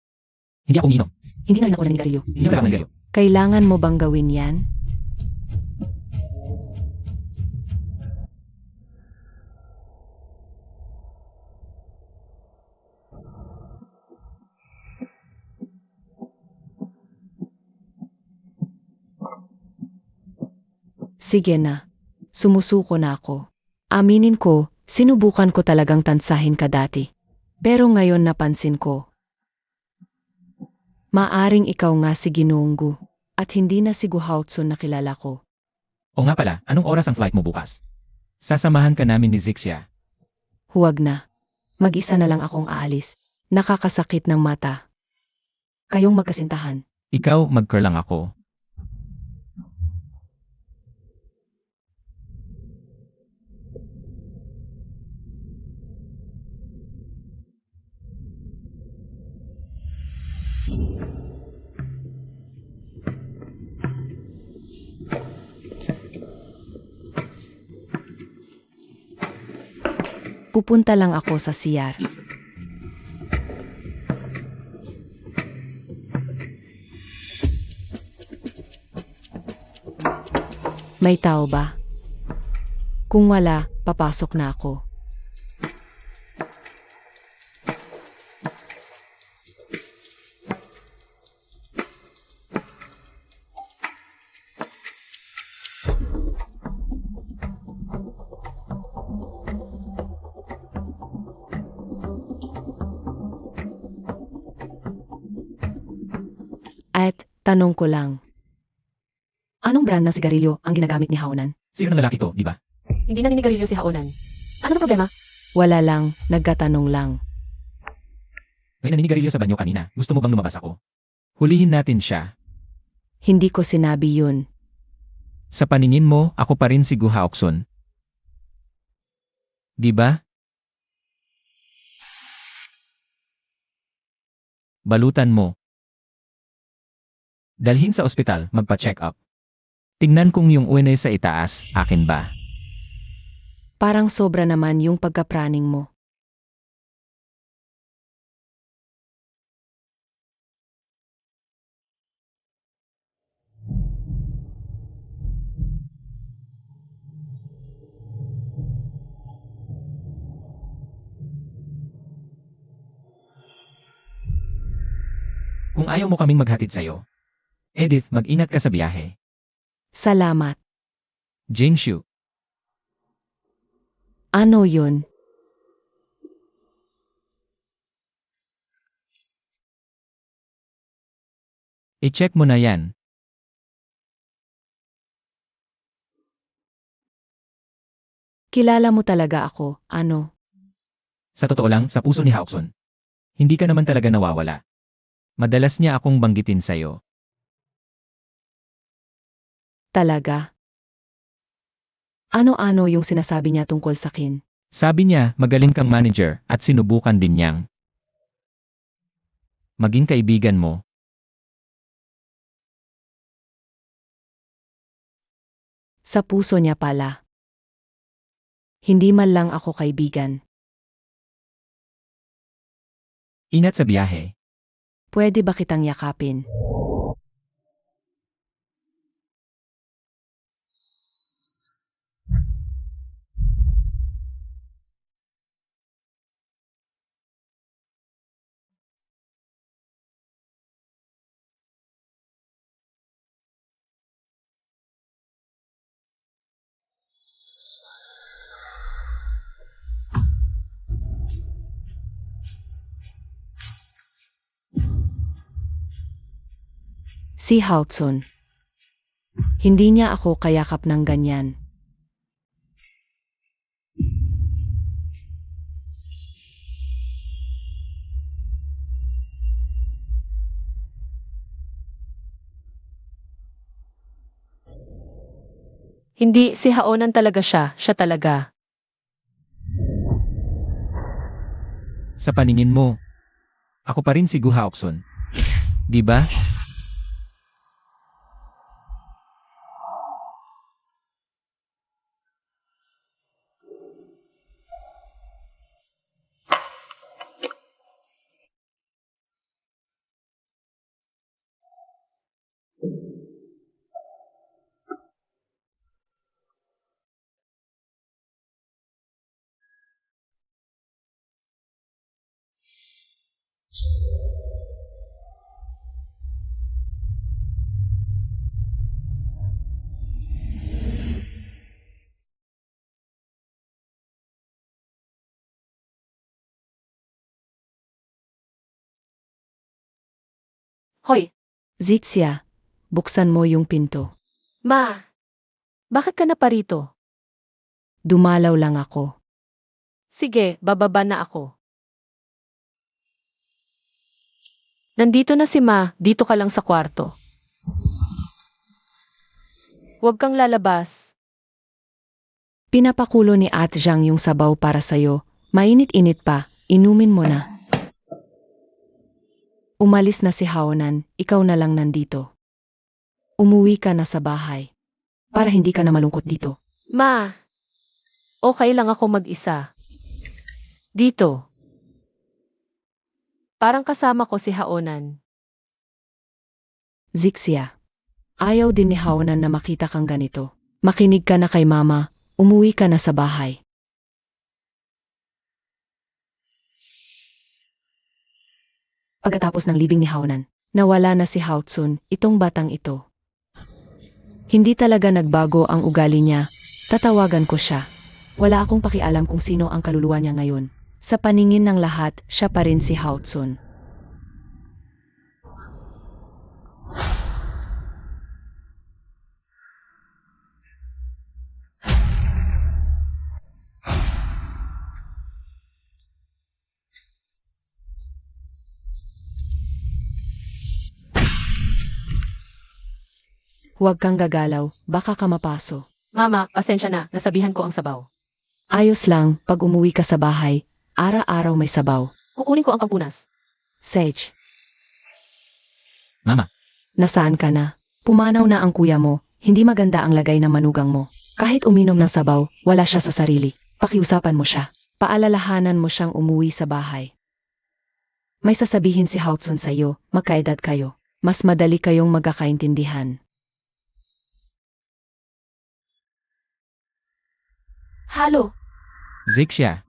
Hindi ako uminom. Hindi na rin ako naninigarilyo. Hindi ako nangyayari. Kailangan mo bang gawin yan? Sige na. Sumusuko na ako. Aminin ko, sinubukan ko talagang tansahin ka dati. Pero ngayon napansin ko. Maaring ikaw nga si Ginunggo at hindi na si Hudson na kilala ko. O nga pala, anong oras ang flight mo bukas? Sasamahan ka namin ni Zixia. Huwag na. Mag-isa na lang akong aalis. Nakakasakit ng mata. Kayong magkasintahan. Ikaw, mag-curl lang ako. Pupunta lang ako sa CR. May tao ba? Kung wala, papasok na ako. At tanong ko lang. Anong brand ng sigarilyo ang ginagamit ni Haonan? Sino ng lalaki to, di ba? Hindi naninigarilyo si Haonan. Ano na problema? Wala lang, nagkatanong lang. May naninigarilyo sa banyo kanina. Gusto mo bang lumabas ako? Hulihin natin siya. Hindi ko sinabi yun. Sa paningin mo, ako pa rin si Gu Haokson. Di ba? Balutan mo. Dalhin sa ospital, magpa-check up. Tingnan kung yung uwenay sa itaas, akin ba? Parang sobra naman yung pagkapraning mo. Kung ayaw mo kaming maghatid sa'yo. Edith, mag-ingat ka sa biyahe. Salamat. Jingshu. Ano yun? I-check mo na yan. Kilala mo talaga ako, ano? Sa totoo lang, sa puso ni Haokson. Hindi ka naman talaga nawawala. Madalas niya akong banggitin sa'yo. Talaga? Ano-ano yung sinasabi niya tungkol sa akin? Sabi niya, magaling kang manager at sinubukan din niyang maging kaibigan mo. Sa puso niya pala. Hindi man lang ako kaibigan. Ingat sa biyahe. Pwede ba kitang yakapin? Si Hudson. Hindi niya ako kayakap ng ganyan. Hindi, si Haonan talaga siya talaga. Sa paningin mo, ako pa rin si Gu Haoksun. Di ba? Hoy, Zixia, buksan mo yung pinto. ma! Bakit ka na parito? Dumalaw lang ako. Sige, bababa na ako. Nandito na si Ma, dito ka lang sa kwarto. Huwag kang lalabas. Pinapakulo ni Ate Zhang yung sabaw para sa'yo. Mainit-init pa, inumin mo na. Umalis na si Haonan, ikaw na lang nandito. Umuwi ka na sa bahay. Para hindi ka na malungkot dito. Ma! Okay lang ako mag-isa. Dito. Parang kasama ko si Haonan. Zixia. Ayaw din ni Haonan na makita kang ganito. Makinig ka na kay Mama, umuwi ka na sa bahay. Pagkatapos ng libing ni Haonan, nawala na si Hudson, itong batang ito. Hindi talaga nagbago ang ugali niya. Tatawagan ko siya. Wala akong pakialam kung sino ang kaluluwa niya ngayon. Sa paningin ng lahat, siya pa rin si Hudson. Huwag kang gagalaw, baka ka mapaso. Mama, pasensya na, nasabihan ko ang sabaw. Ayos lang, pag umuwi ka sa bahay, araw-araw may sabaw. Kukunin ko ang pampunas. Sage, Mama, nasaan ka na? Pumanaw na ang kuya mo, hindi maganda ang lagay ng manugang mo. Kahit uminom ng sabaw, wala siya sa sarili. Pakiusapan mo siya. Paalalahanan mo siyang umuwi sa bahay. May sasabihin si Hudson sa'yo, magkaedad kayo. Mas madali kayong magkakaintindihan. Halo! Zixia.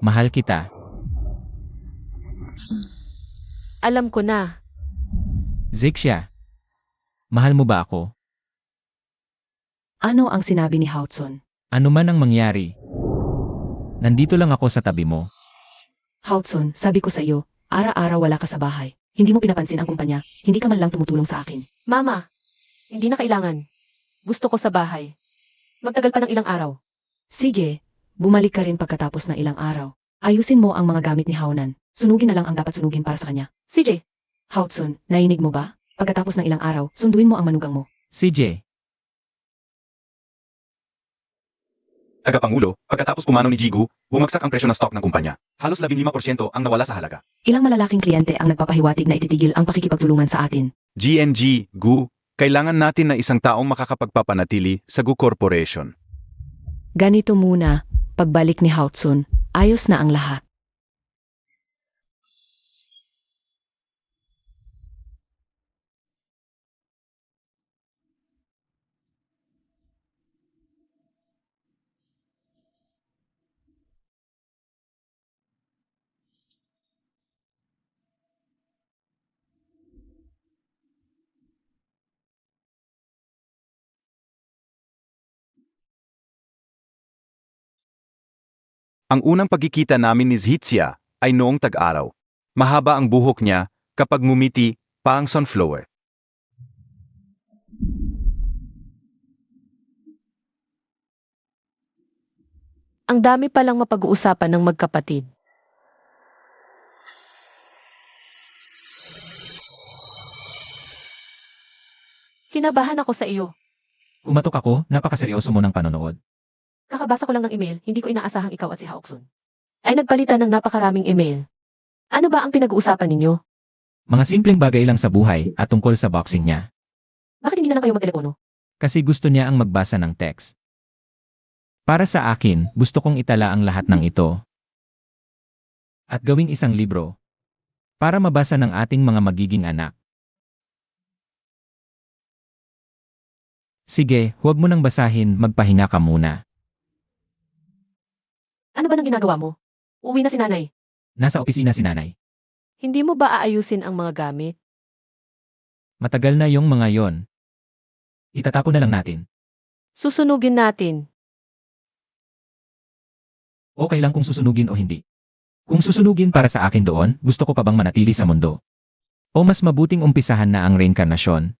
Mahal kita. Alam ko na. Zixia. Mahal mo ba ako? Ano ang sinabi ni Hudson? Ano man ang mangyari. Nandito lang ako sa tabi mo. Hudson, sabi ko sa'yo, araw-araw wala ka sa bahay. Hindi mo pinapansin ang kumpanya, hindi ka man lang tumutulong sa akin. Mama! Hindi na kailangan. Gusto ko sa bahay. Magtagal pa ng ilang araw. Sige, bumalik ka rin pagkatapos ng ilang araw. Ayusin mo ang mga gamit ni Haonan. Sunugin na lang ang dapat sunugin para sa kanya. CJ! Hudson, nainig mo ba? Pagkatapos ng ilang araw, sunduin mo ang manugang mo. CJ. Tagapangulo, pagkatapos pumanaw ni Jigu, bumagsak ang presyo ng stock ng kumpanya. Halos 15% ang nawala sa halaga. Ilang malalaking kliyente ang nagpapahiwatig na ititigil ang pakikipagtulungan sa atin. GNG, Gu, kailangan natin na isang taong makakapagpapanatili sa Gu Corporation. Ganito muna, pagbalik ni Hudson, ayos na ang lahat. Ang unang pagkikita namin ni Zhixia ay noong tag-araw. Mahaba ang buhok niya, kapag ngumiti, Paang sunflower. Ang dami palang mapag-uusapan ng magkapatid. Kinabahan ako sa iyo. Kumatok ako, napakaseryoso mo ng panonood. Kakabasa ko lang ng email, hindi ko inaasahang ikaw at si Haoksun ay nagpalitan ng napakaraming email. Ano ba ang pinag-uusapan ninyo? Mga simpleng bagay lang sa buhay at tungkol sa boxing niya. Bakit hindi na lang kayo magtelepono? Kasi gusto niya ang magbasa ng text. Para sa akin, gusto kong itala ang lahat ng ito. At gawing isang libro. Para mabasa ng ating mga magiging anak. Sige, huwag mo nang basahin, magpahinga ka muna. Ano ba nang ginagawa mo? Uuwi na si nanay. Nasa opisina si nanay. Hindi mo ba aayusin ang mga gamit? Matagal na yung mga yon. Itatapon na lang natin. Susunugin natin. Okay lang kung susunugin o hindi. Kung susunugin para sa akin doon, gusto ko pa bang manatili sa mundo? O mas mabuting umpisahan na ang reinkarnasyon?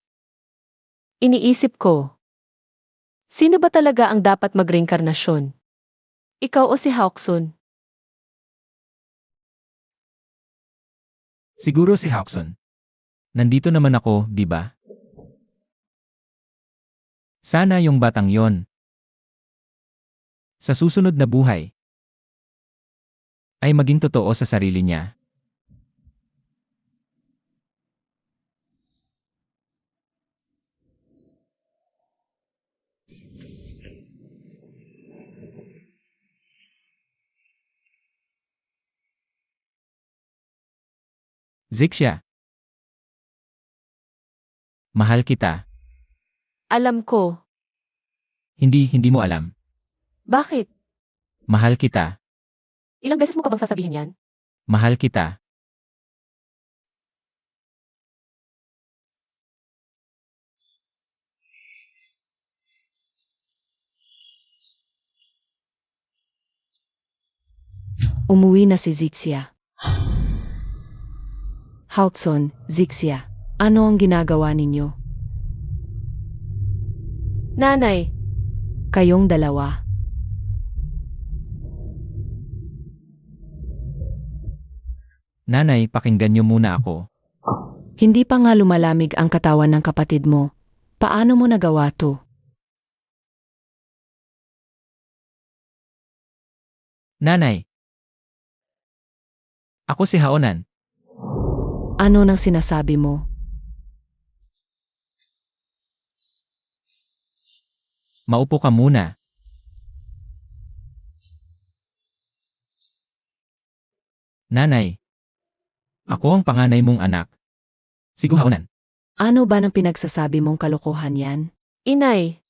Iniisip ko. Sino ba talaga ang dapat mag-reinkarnasyon? Ikaw o si Haoksun? Siguro si Haoksun. Nandito naman ako, di ba? Sana yung batang yon. Sa susunod na buhay, ay maging totoo sa sarili niya. Zixia. Mahal kita. Alam ko. Hindi mo alam. Bakit? Mahal kita. Ilang beses mo pa bang sasabihin yan? Mahal kita. Umuwi na si Zixia. Haoksun, Zixia, ano ang ginagawa ninyo? Nanay, Kayong dalawa. Nanay, pakinggan niyo muna ako. Hindi pa nga lumalamig ang katawan ng kapatid mo. Paano mo nagawa to? Nanay. Ako si Haonan. Ano nang sinasabi mo? Maupo ka muna. Nanay. Ako ang panganay mong anak. Si Haonan. Ano ba nang pinagsasabi mong kalokohan yan? inay.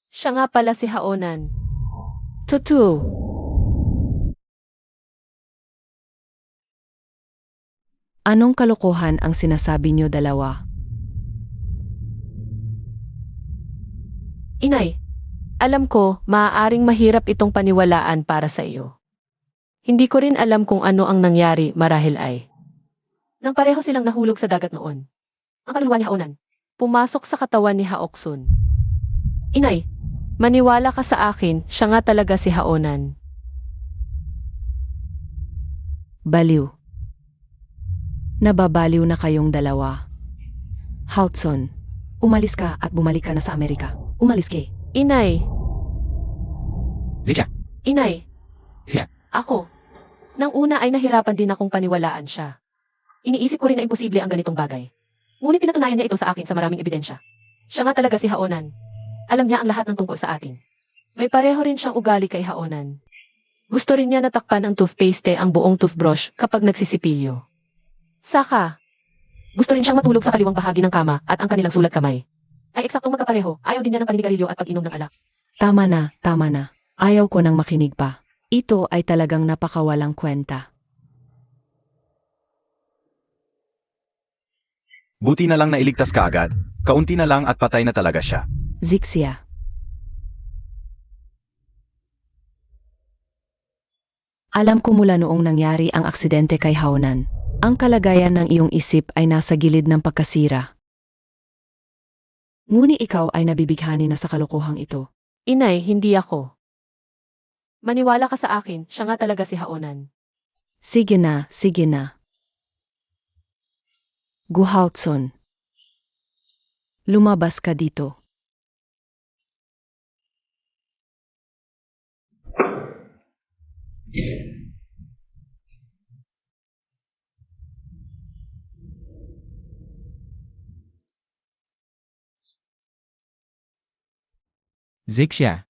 Siya nga pala si Haonan. Totoo. Anong kalokohan ang sinasabi niyo dalawa? Inay, alam ko, maaaring mahirap itong paniwalaan para sa iyo. Hindi ko rin alam kung ano ang nangyari marahil ay. Nang pareho silang nahulog sa dagat noon. Ang kaluluwa ni Haonan, pumasok sa katawan ni Haoksun. Inay, maniwala ka sa akin, siya nga talaga si Haonan. Baliw. Nababaliw na kayong dalawa. Haoksun, umalis ka at bumalik ka na sa Amerika. Umalis ka. Inay, Zixia. inay, Zixia. ako. Nang una ay nahirapan din akong paniwalaan siya. Iniisip ko rin na imposible ang ganitong bagay. Ngunit pinatunayan niya ito sa akin sa maraming ebidensya. Siya nga talaga si Haonan. Alam niya ang lahat ng tungkol sa atin. May pareho rin siyang ugali kay Haonan. Gusto rin niya natakpan ang toothpaste ang buong toothbrush kapag nagsisipilyo. Saka, gusto rin siyang matulog sa kaliwang bahagi ng kama at ang kanilang sulat kamay ay eksaktong magkapareho. Ayaw din niya ng paninigarilyo at pag-inom ng alak. Tama na, tama na. Ayaw ko nang makinig pa. Ito ay talagang napakawalang kwenta. Buti na lang nailigtas ka agad. Kaunti na lang at patay na talaga siya. Zixia. Alam ko mula noong nangyari ang aksidente kay Haonan. Ang kalagayan ng iyong isip ay nasa gilid ng pagkasira. Ngunit ikaw ay nabibighani na sa kalokohang ito. Inay, hindi ako. Maniwala ka sa akin, siya nga talaga si Haonan. Sige na, sige na. Gu Haotson. Lumabas ka dito. Zixia,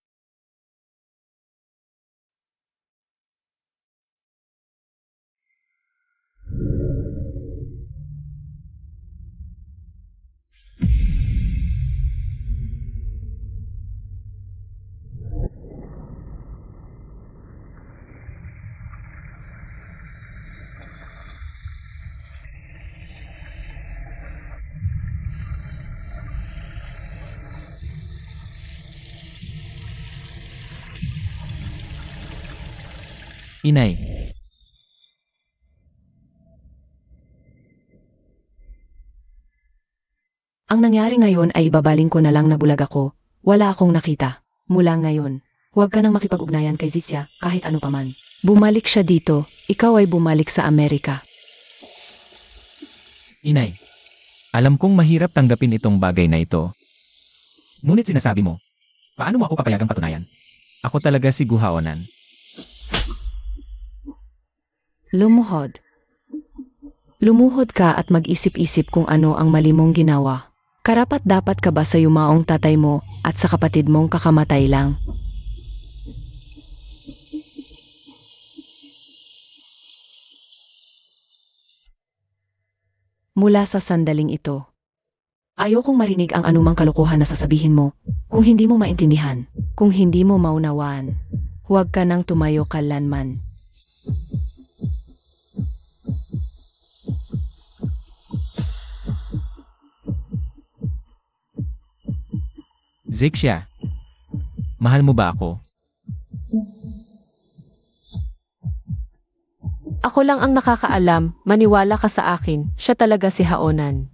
Inay, Ang nangyari ngayon ay ibabaling ko na lang na bulag ako. Wala akong nakita. Mula ngayon, huwag ka nang makipag-ugnayan kay Zixia kahit ano paman. Bumalik siya dito, ikaw ay bumalik sa Amerika. Inay. Alam kong mahirap tanggapin itong bagay na ito. Ngunit sinasabi mo, paano mo ako papayagang patunayan? Ako talaga si Gu Haonan. Lumuhod. Lumuhod ka at mag-isip-isip kung ano ang mali mong ginawa. Karapat dapat ka ba sa yumaong tatay mo at sa kapatid mong kakamatay lang? Mula sa sandaling ito, ayokong marinig ang anumang kalokohan na sasabihin mo. Kung hindi mo maintindihan, kung hindi mo maunawaan, huwag ka nang tumayo kailanman. Zixia, mahal mo ba ako? Ako lang ang nakakaalam, maniwala ka sa akin, siya talaga si Haonan.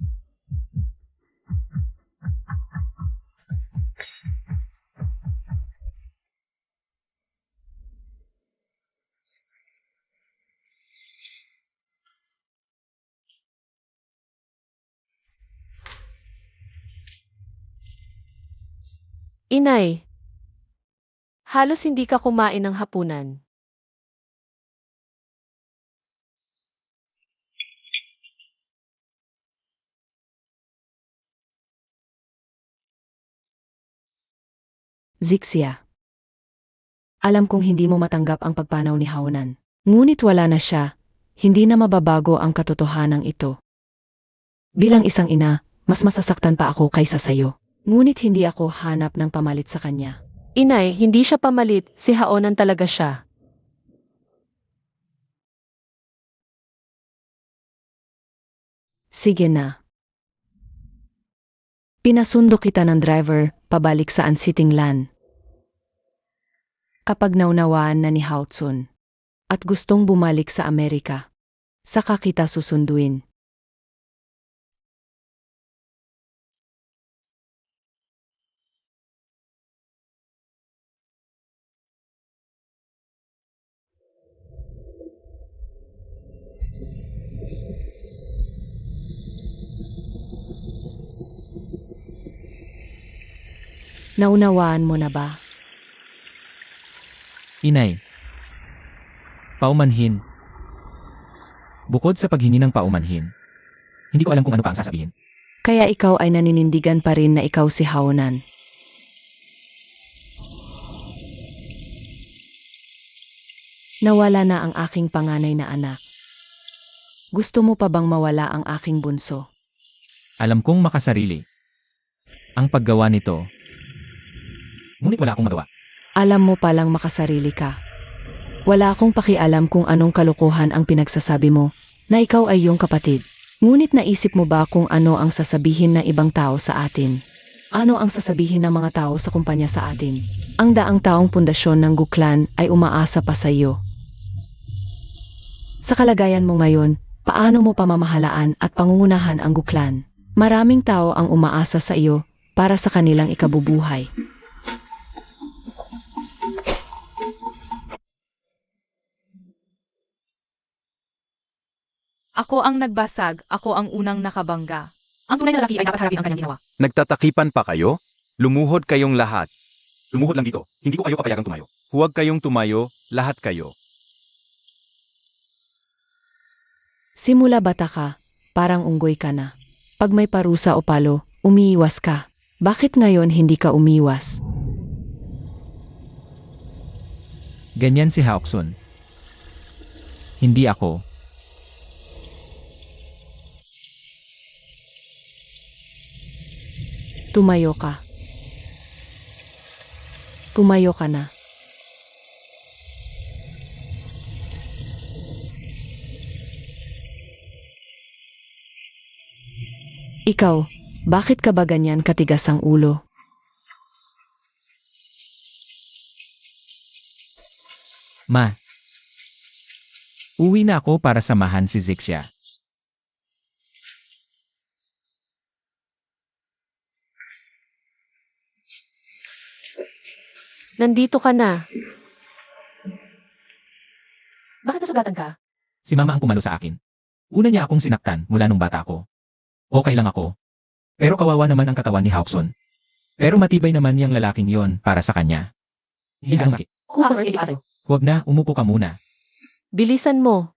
Inay, halos hindi ka kumain ng hapunan. Zixia. Alam kong hindi mo matanggap ang pagpanaw ni Haonan. Ngunit wala na siya, hindi na mababago ang katotohanan ito. Bilang isang ina, mas masasaktan pa ako kaysa sayo. Ngunit hindi ako hanap ng pamalit sa kanya. Inay, hindi siya pamalit, si Haonan talaga siya. Sige na. Pinasundo kita ng driver pabalik sa Ansitinglan. Kapag naunawaan na ni Haotson at gustong bumalik sa Amerika, saka kita susunduin. Naunawaan mo na ba? Inay. Paumanhin. Bukod sa paghingi ng paumanhin, hindi ko alam kung ano pa ang sasabihin. Kaya ikaw ay naninindigan pa rin na ikaw si Haonan. Nawala na ang aking panganay na anak. Gusto mo pa bang mawala ang aking bunso? Alam kong makasarili ang paggawa nito. Ngunit wala akong magawa. Alam mo palang makasarili ka. Wala akong pakialam kung anong kalokohan ang pinagsasabi mo, na ikaw ay iyong kapatid. Ngunit naisip mo ba kung ano ang sasabihin ng ibang tao sa atin? Ano ang sasabihin ng mga tao sa kumpanya sa atin? Ang daang taong pundasyon ng Gu Clan ay umaasa pa sa iyo. Sa kalagayan mo ngayon, Paano mo pamamahalaan at pangungunahan ang Guklan? Maraming tao ang umaasa sa iyo para sa kanilang ikabubuhay. Ako ang nagbasag, ako ang unang nakabangga. Ang tunay na lalaki ay dapat harapin ang kanyang ginawa. Nagtatakipan pa kayo? Lumuhod kayong lahat. Lumuhod lang dito. Hindi ko kayo papayagang tumayo. Huwag kayong tumayo, lahat kayo. Simula bata ka, parang unggoy ka na. Pag may parusa o palo, umiiwas ka. Bakit ngayon hindi ka umiwas? Ganyan si Haoksun. Hindi ako. Tumayo ka. Tumayo ka na. Ikaw, bakit ka ba ganyan katigas ang ulo? Ma. Uwi na ako para samahan si Zixia. Nandito ka na. Bakit nasugatan ka? Si Mama ang pumalo sa akin. Una niya akong sinaktan mula nung bata ako. Okay lang ako. Pero kawawa naman ang katawan ni Haoksun. Pero matibay naman yung lalaking yon para sa kanya. Hindi ang sakit. Kuha ko first aid aso. Huwag na, umupo ka muna. Bilisan mo.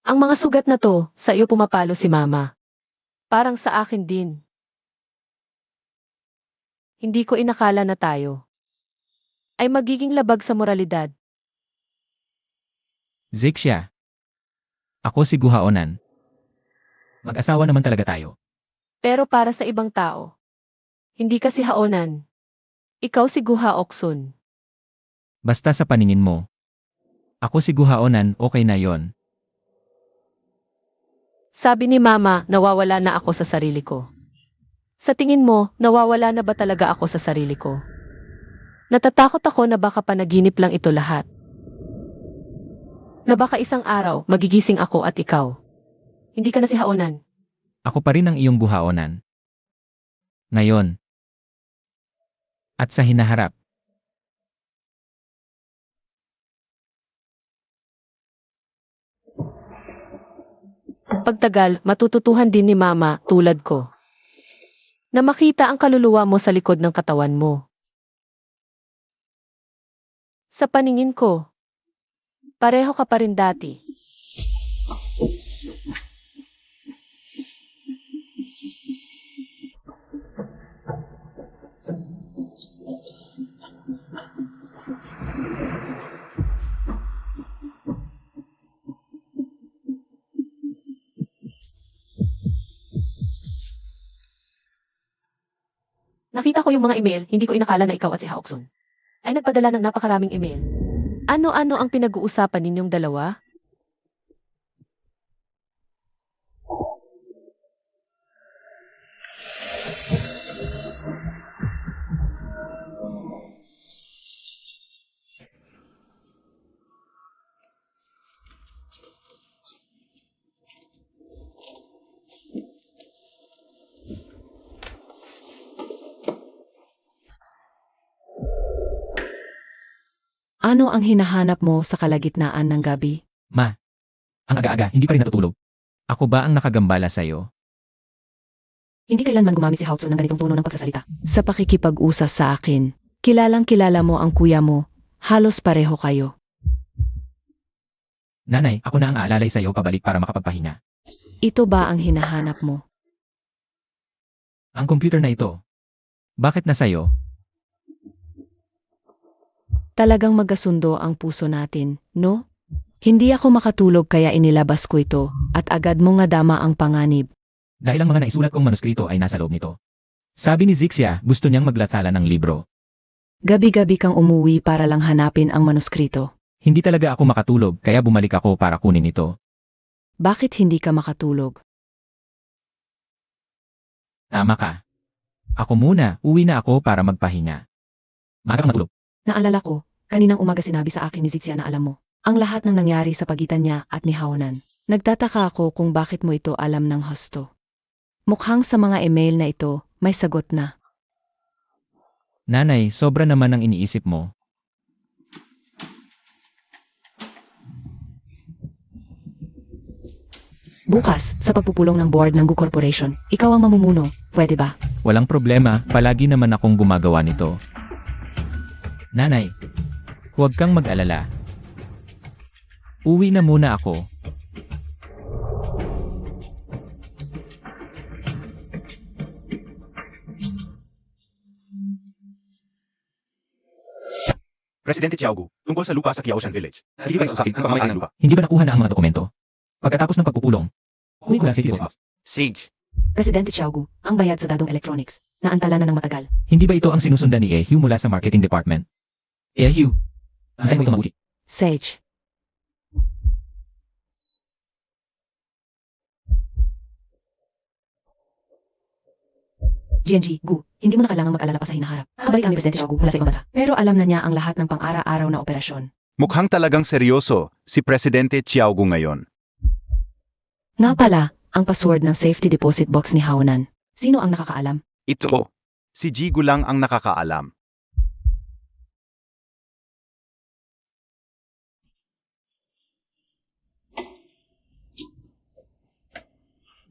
Ang mga sugat na to, sa iyo pumapalo si Mama. Parang sa akin din. Hindi ko inakala na tayo ay magiging labag sa moralidad. Zixia. Ako si Guhaonan. Mag-asawa naman talaga tayo. Pero para sa ibang tao, hindi ka si Haonan. Ikaw si Guha Oksun. Basta sa paningin mo. Ako si Guhaonan, okay na yon. Sabi ni Mama, nawawala na ako sa sarili ko. Sa tingin mo, nawawala na ba talaga ako sa sarili ko? Natatakot ako na baka panaginip lang ito lahat. Na baka isang araw, magigising ako at ikaw. Hindi ka na si Haonan. Ako pa rin ang iyong Guhaonan. Ngayon. At sa hinaharap. Pagtagal, matututuhan din ni Mama, tulad ko, na makita ang kaluluwa mo sa likod ng katawan mo. Sa paningin ko, pareho ka pa rin dati. Nakita ko yung mga email, hindi ko inakala na ikaw at si Haoksun ay nagpadala ng napakaraming email. Ano-ano ang pinag-uusapan ninyong dalawa? Ano ang hinahanap mo sa kalagitnaan ng gabi? Ma. Ang aga-aga, hindi pa rin natutulog. Ako ba ang nakagambala sa'yo? Hindi kailanman gumamit si Haoksun ng ganitong tono ng pagsasalita. Sa pakikipag-usas sa akin, kilalang kilala mo ang kuya mo, halos pareho kayo. Nanay, ako na ang aalalay sa'yo pabalik para makapagpahinga. Ito ba ang hinahanap mo? Ang computer na ito. Bakit na sa'yo? Talagang magkasundo ang puso natin, no? Hindi ako makatulog kaya inilabas ko ito, at agad mo nga dama ang panganib. Dahil ang mga naisulat kong manuskrito ay nasa loob nito. Sabi ni Zixia, gusto niyang maglathala ng libro. Gabi-gabi kang umuwi para lang hanapin ang manuskrito. Hindi talaga ako makatulog kaya bumalik ako para kunin ito. Bakit hindi ka makatulog? Tama ka. Ako muna, uwi na ako para magpahinga. Maga kang matulog. Naalala ko, kaninang umaga sinabi sa akin ni Zixia na alam mo, ang lahat ng nangyari sa pagitan niya at ni Haonan. Nagtataka ako kung bakit mo ito alam ng husto. Mukhang sa mga email na ito, may sagot na. Nanay, sobra naman ang iniisip mo. Bukas, sa pagpupulong ng board ng Gu Corporation, ikaw ang mamumuno, pwede ba? Walang problema, palagi naman akong gumagawa nito. Nanay, huwag kang mag-alala. Uwi na muna ako. Presidente Xiaogu, tungkol sa lupa sa Qiaoshan Village. Nagiging sa usapin ang pamamayaan ng lupa. Hindi ba nakuha na ang mga dokumento? Pagkatapos ng pagpupulong, uwi ko na City Office. Sage. Presidente Xiaogu, ang bayad sa Dadong Electronics, naantala na ng matagal. Hindi ba ito ang sinusundan ni Hugh mula sa marketing department? Hugh, antay mo ito mabuti. Sage. GNG, Gu, hindi mo na kailangang mag-alala pa sa hinaharap. Kakabalik ang ni Presidente Xiaogu mula sa ibang bansa. Pero alam na niya ang lahat ng pang-araw-araw na operasyon. Mukhang talagang seryoso si Presidente Xiaogu ngayon. Nga pala, ang password ng safety deposit box ni Haonan. Sino ang nakakaalam? Ito. Si Jigu lang ang nakakaalam.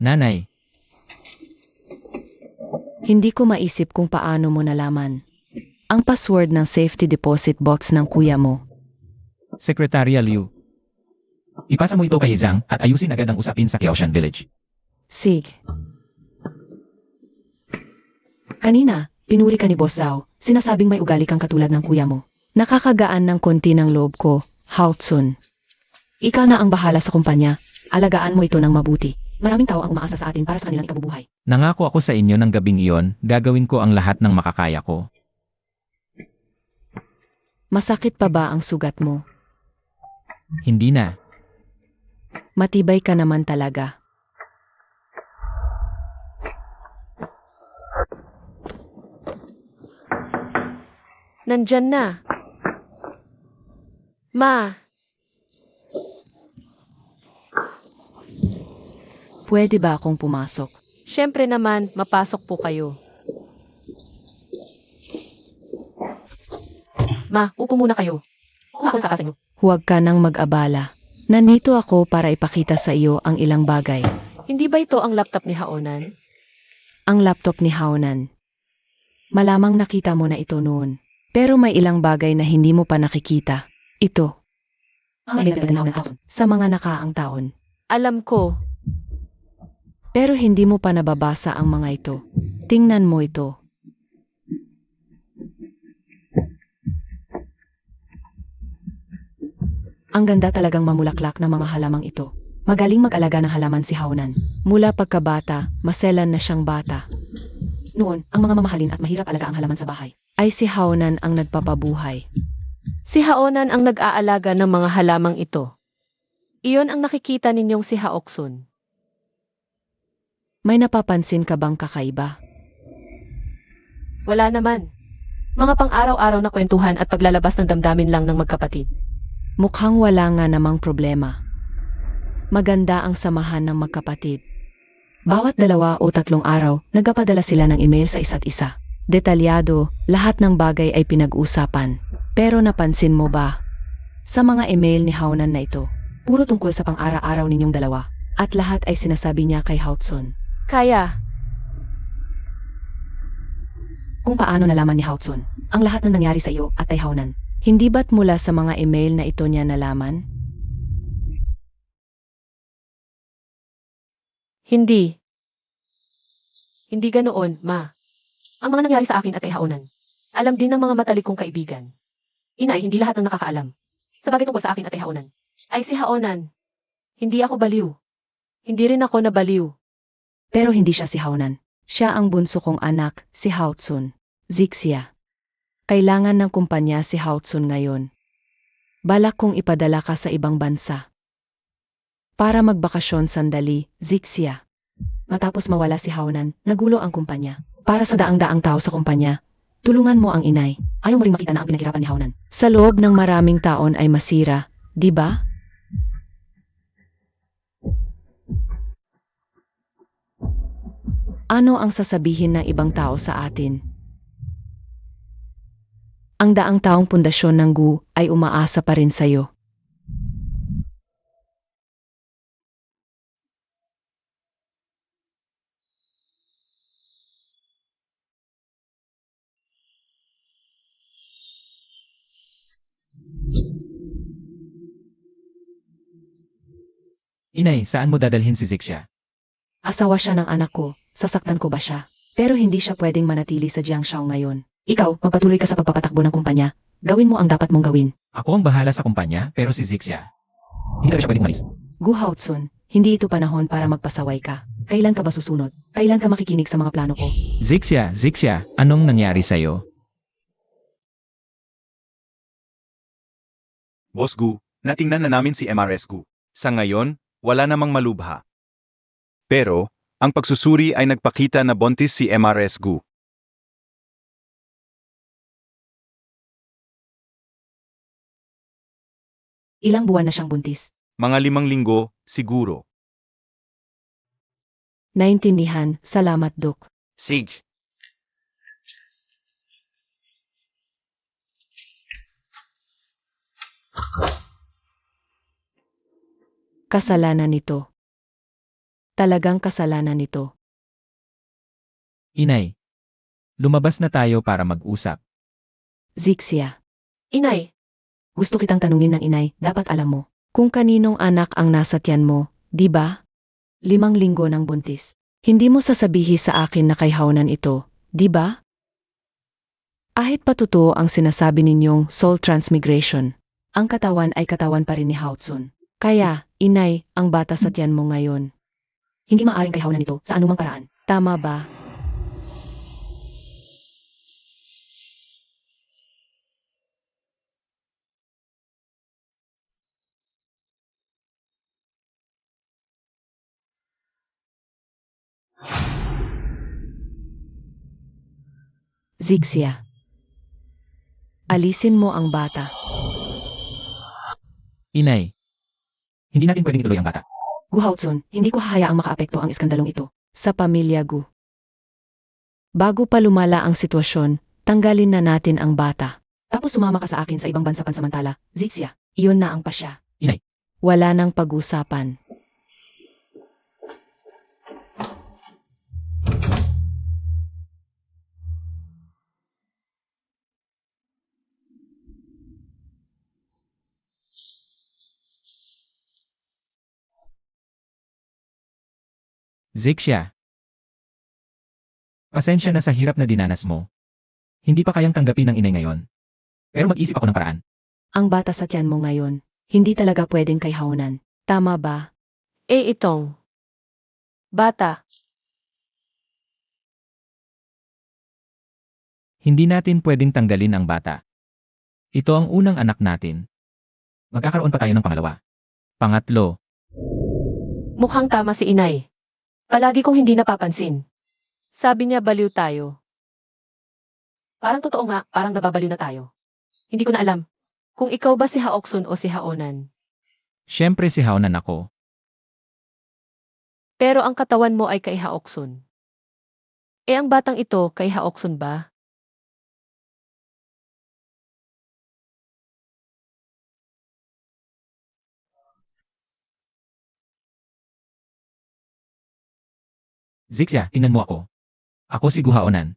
Nanay, Hindi ko maisip kung paano mo nalaman. Ang password ng safety deposit box ng kuya mo. Secretary Liu. Ipasa mo ito kay Zhang at ayusin agad ang usapin sa Qiaoshan Village. Sig. Kanina, pinuri ka ni Boss Zhao, sinasabing may ugali kang katulad ng kuya mo. Nakakagaan ng konti ng loob ko, Hao Tsun. Ikaw na ang bahala sa kumpanya, alagaan mo ito ng mabuti. Maraming tao ang umaasa sa atin para sa kanilang ikabubuhay. Nangako ako sa inyo ng gabing iyon, gagawin ko ang lahat ng makakaya ko. Masakit pa ba ang sugat mo? Hindi na. Matibay ka naman talaga. Nandyan na. Ma, Pwede ba akong pumasok? syempre naman, mapasok po kayo. Ma, upo muna kayo. Kuha ko sa inyo. Huwag ka nang mag-abala. Nandito ako para ipakita sa iyo ang ilang bagay. Hindi ba ito ang laptop ni Haonan? Ang laptop ni Haonan. Malamang nakita mo na ito noon. Pero may ilang bagay na hindi mo pa nakikita. Ito. Ang email ni Haonan sa mga nakaang taon. Alam ko. Pero hindi mo pa nababasa ang mga ito. Tingnan mo ito. Ang ganda talagang mamulaklak ng mga halamang ito. Magaling mag-alaga ng halaman si Haonan. Mula pagkabata, maselan na siyang bata. Noon, ang mga mamahalin at mahirap alaga ang halaman sa bahay, ay si Haonan ang nagpapabuhay. Si Haonan ang nag-aalaga ng mga halamang ito. Iyon ang nakikita ninyong si Haoksun. May napapansin ka bang kakaiba? Wala naman. Mga pang-araw-araw na kwentuhan at paglalabas ng damdamin lang ng magkapatid. Mukhang wala nga namang problema. Maganda ang samahan ng magkapatid. Bawat 2 o 3 araw, nagpapadala sila ng email sa isa't isa. Detalyado, lahat ng bagay ay pinag-usapan. Pero napansin mo ba? Sa mga email ni Haonan na ito, puro tungkol sa pang-araw-araw ninyong dalawa. At lahat ay sinasabi niya kay Hao Tsun. Kaya, Kung paano nalaman ni Hao Tsun ang lahat ng nangyari sa iyo at kay Haonan. Hindi ba't mula sa mga email na ito niya nalaman? hindi. Hindi ganoon, Ma. Ang mga nangyari sa akin at kay Haonan, alam din ng mga matalik kong kaibigan. Inay, hindi lahat ng nakakaalam. Sa bagay tungkol sa akin at kay Haonan, Ay si Haonan. Hindi ako baliw. Hindi rin ako nabaliw. Pero hindi siya si Haonan. Siya ang bunso kong anak, si Haotsun. Zixia. Kailangan ng kumpanya si Haotsun ngayon. Balak kong ipadala ka sa ibang bansa. Para magbakasyon sandali, Zixia. Matapos mawala si Haonan, nagulo ang kumpanya. Para sa daang-daang tao sa kumpanya, tulungan mo ang inay. Ayaw mo ring makita na ang pinaghirapan ni Haonan. Sa loob ng maraming taon ay masira, di ba? Ano ang sasabihin ng ibang tao sa atin? Ang daang taong pundasyon ng GU ay umaasa pa rin sa'yo. Inay, saan mo dadalhin si Zixia? Asawa siya ng anak ko, sasaktan ko ba siya? Pero hindi siya pwedeng manatili sa Jiangshao ngayon. Ikaw, magpatuloy ka sa pagpapatakbo ng kumpanya. Gawin mo ang dapat mong gawin. Ako ang bahala sa kumpanya, pero si Zixia. Hindi talaga siya pwedeng malis. Gu Haotsun, hindi ito panahon para magpasaway ka. Kailan ka ba susunod? Kailan ka makikinig sa mga plano ko? Zixia, anong nangyari sa'yo? Boss Gu, natingnan na namin si MRS Gu. Sa ngayon, wala namang malubha. Pero, ang pagsusuri ay nagpakita na buntis si MRS Gu. Ilang buwan na siyang buntis. Mga 5 linggo, siguro. Naintindihan, salamat Dok. Sige. Kasalanan nito. Talagang kasalanan nito. Inay, lumabas na tayo para mag-usap. Zixia. Inay, Gusto kitang tanungin ng inay, dapat alam mo. Kung kaninong anak ang nasa tiyan mo, di ba? 5 linggo ng buntis. Hindi mo sasabihin sa akin na kay Haonan ito, di ba? Kahit pa totoo ang sinasabi ninyong soul transmigration, ang katawan ay katawan pa rin ni Haotsun. Kaya, inay, ang bata sa tiyan mo ngayon. Hindi maaaring kay Haonan ito sa anumang paraan. Tama ba? Zixia. Alisin mo ang bata. Inay, hindi natin pwedeng ituloy ang bata. Gu Haotsun, hindi ko hahayaang makaapekto ang iskandalong ito sa pamilya Gu. Bago pa lumala ang sitwasyon, tanggalin na natin ang bata. Tapos sumama ka sa akin sa ibang bansa pansamantala. Zixia, iyon na ang pasya. Inay. Wala nang pag-usapan. Zixia. Pasensya na sa hirap na dinanas mo. Hindi pa kayang tanggapin ng inay ngayon. Pero mag-isip ako ng paraan. Ang bata sa tiyan mo ngayon, hindi talaga pwedeng kay Haonan. Tama ba? itong bata. Hindi natin pwedeng tanggalin ang bata. Ito ang unang anak natin. Magkakaroon pa tayo ng pangalawa. Pangatlo, Mukhang tama si inay. Palagi kong hindi napapansin. Sabi niya baliw tayo. Parang totoo nga, parang nababaliw na tayo. Hindi ko na alam kung ikaw ba si Haoksun o si Haonan. syempre si Haonan ako. Pero ang katawan mo ay kay Haoksun. Ang batang ito kay Haoksun ba? Zixia, tingnan mo ako. Ako si Gu Haonan.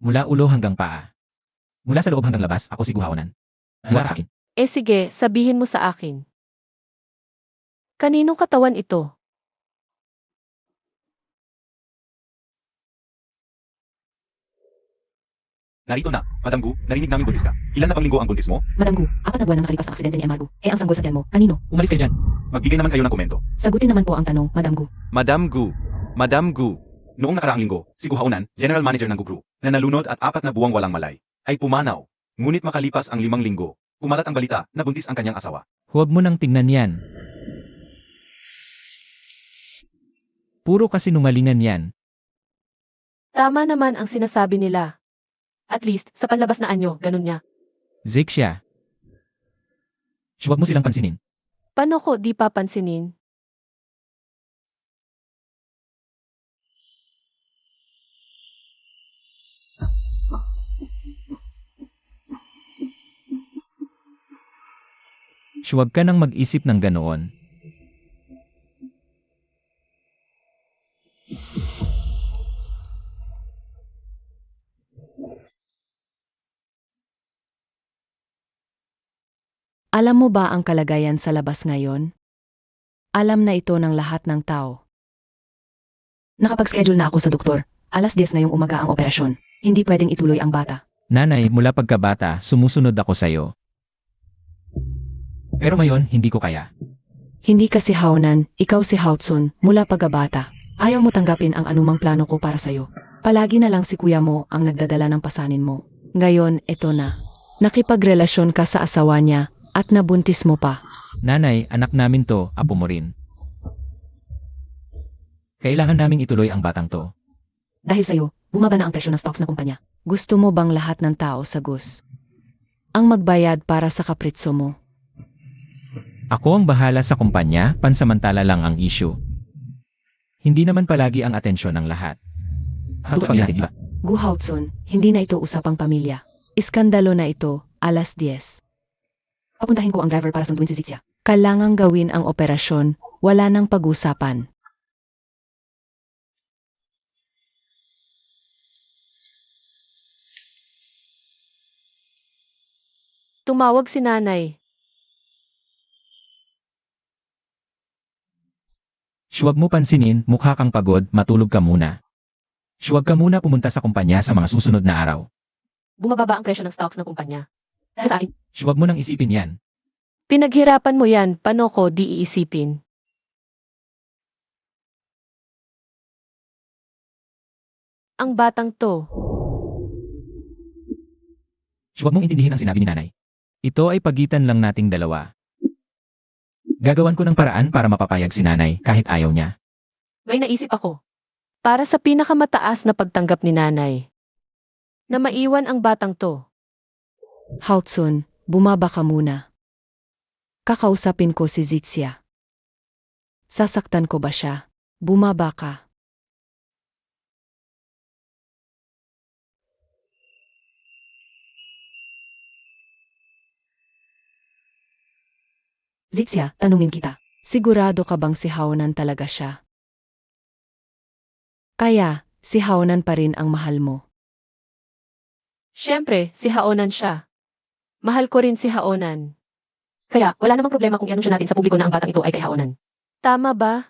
Mula ulo hanggang paa. Mula sa loob hanggang labas, ako si Gu Haonan. Mula sa akin. Sige, sabihin mo sa akin. Kaninong katawan ito? Narito na, Madam Gu, narinig namin buntis ka. Ilan na bang linggo ang buntis mo? Madam Gu, 4 na buwan nang nakalipas ang aksidente ni Emargo. Ang sanggol sa tiyan mo, kanino? Umalis kayo dyan. Magbigay naman kayo ng komento. Sagutin naman po ang tanong, Madam Gu. Madam Gu, noong nakaraang linggo, si Gu Haonan, General Manager ng Gu Group, na nalunod at 4 na buwang walang malay, ay pumanaw. Ngunit makalipas ang 5 linggo, kumalat ang balita na buntis ang kanyang asawa. Huwag mo nang tingnan yan. Puro kasinungalingan yan. Tama naman ang sinasabi nila. At least, sa panlabas na anyo, ganun niya. Zixia. Huwag mo silang pansinin. Paano ko di papansinin? Huwag ka nang mag-isip ng ganoon. Alam mo ba ang kalagayan sa labas ngayon? Alam na ito ng lahat ng tao. Nakapag-schedule na ako sa doktor. Alas 10 ngayong umaga ang operasyon. Hindi pwedeng ituloy ang bata. Nanay, mula pagkabata, sumusunod ako sa'yo. Pero ngayon, hindi ko kaya. Hindi ka si Haonan, ikaw si Haotsun, mula pagkabata. Ayaw mo tanggapin ang anumang plano ko para sa'yo. Palagi na lang si kuya mo ang nagdadala ng pasanin mo. Ngayon, eto na. Nakipagrelasyon ka sa asawa niya at nabuntis mo pa. Nanay, anak namin to, apo mo rin. Kailangan naming ituloy ang batang to. Dahil sa'yo, bumaba na ang presyo ng stocks ng kumpanya. Gusto mo bang lahat ng tao sa Gus ang magbayad para sa kapritso mo? Ako ang bahala sa kumpanya, pansamantala lang ang issue. Hindi naman palagi ang atensyon ng lahat. Gu Haotsun, hindi na ito usapang pamilya. Iskandalo na ito, alas 10. Papuntahin ko ang driver para sunduin si Zixia. Kailangang gawin ang operasyon, wala nang pag-usapan. Tumawag si nanay. Huwag mo pansinin, mukha kang pagod, matulog ka muna. Huwag ka muna pumunta sa kumpanya sa mga susunod na araw. Bumababa ang presyo ng stocks ng kumpanya. Dahil sa akin, Huwag mo nang isipin yan. pinaghirapan mo yan, paano ko di iisipin? Ang batang to. Huwag mong intindihin ang sinabi ni nanay. Ito ay pagitan lang nating dalawa. Gagawan ko ng paraan para mapapayag si nanay kahit ayaw niya. May naisip ako. Para sa pinakamataas na pagtanggap ni nanay. Na maiwan ang batang to. Haotsun, bumaba ka muna. Kakausapin ko si Zixia. Sasaktan ko ba siya? Bumaba ka. Zixia, tanungin kita. Sigurado ka bang si Haonan talaga siya? Kaya, si Haonan pa rin ang mahal mo. Siyempre, si Haonan siya. Mahal ko rin si Haonan. Kaya, wala namang problema kung i-anunsyo natin sa publiko na ang batang ito ay kay Haonan. Tama ba?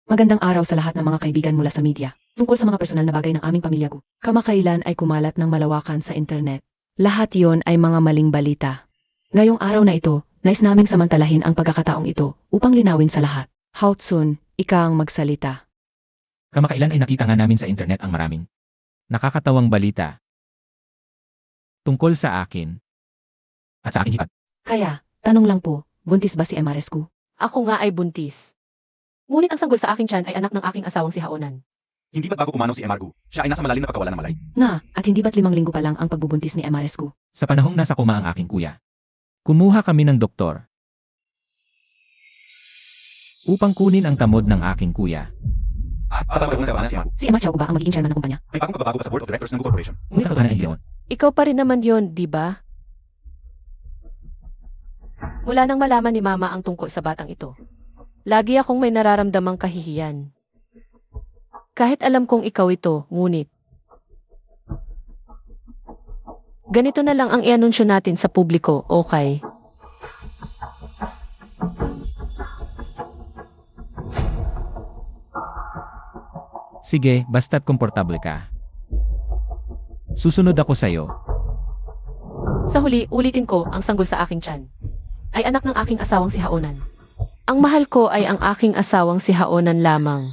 Magandang araw sa lahat ng mga kaibigan mula sa media. Tungkol sa mga personal na bagay ng aming pamilya ko. Kamakailan ay kumalat ng malawakan sa internet. Lahat yon ay mga maling balita. Ngayong araw na ito, nais naming samantalahin ang pagkakataong ito upang linawin sa lahat. Haotsun, ika ang magsalita. Kamakailan ay nakita nga namin sa internet ang maraming nakakatawang balita tungkol sa akin at sa aking hipag. Kaya, tanong lang po, buntis ba si Emarescu? Ako nga ay buntis. Ngunit ang sanggol sa aking tiyan ay anak ng aking asawang si Haonan. Hindi ba't bago pumanaw si Emargo, siya ay nasa malalim na pagkawala ng malay? Nga, at hindi ba't 5 linggo pa lang ang pagbubuntis ni Emarescu? Sa panahong nasa kuma ang aking kuya, kumuha kami ng doktor upang kunin ang tamod ng aking kuya. At papagawa ka ba na si Emargo? Si Emma Chao ba ang magiging chairman ng kumpanya? May bagong pagbabago ba sa board of directors ng Gu Corporation? Ngunit ang katotohanan ay hindi. Ikaw pa rin naman yon, di ba? Mula nang malaman ni Mama ang tungkol sa batang ito. Lagi akong may nararamdamang kahihiyan. Kahit alam kong ikaw ito, ngunit. Ganito na lang ang i-anunsyo natin sa publiko, okay? Sige, basta't komportable ka. Susunod ako sa'yo. Sa huli, ulitin ko, ang sanggol sa aking tiyan ay anak ng aking asawang si Haonan. Ang mahal ko ay ang aking asawang si Haonan lamang.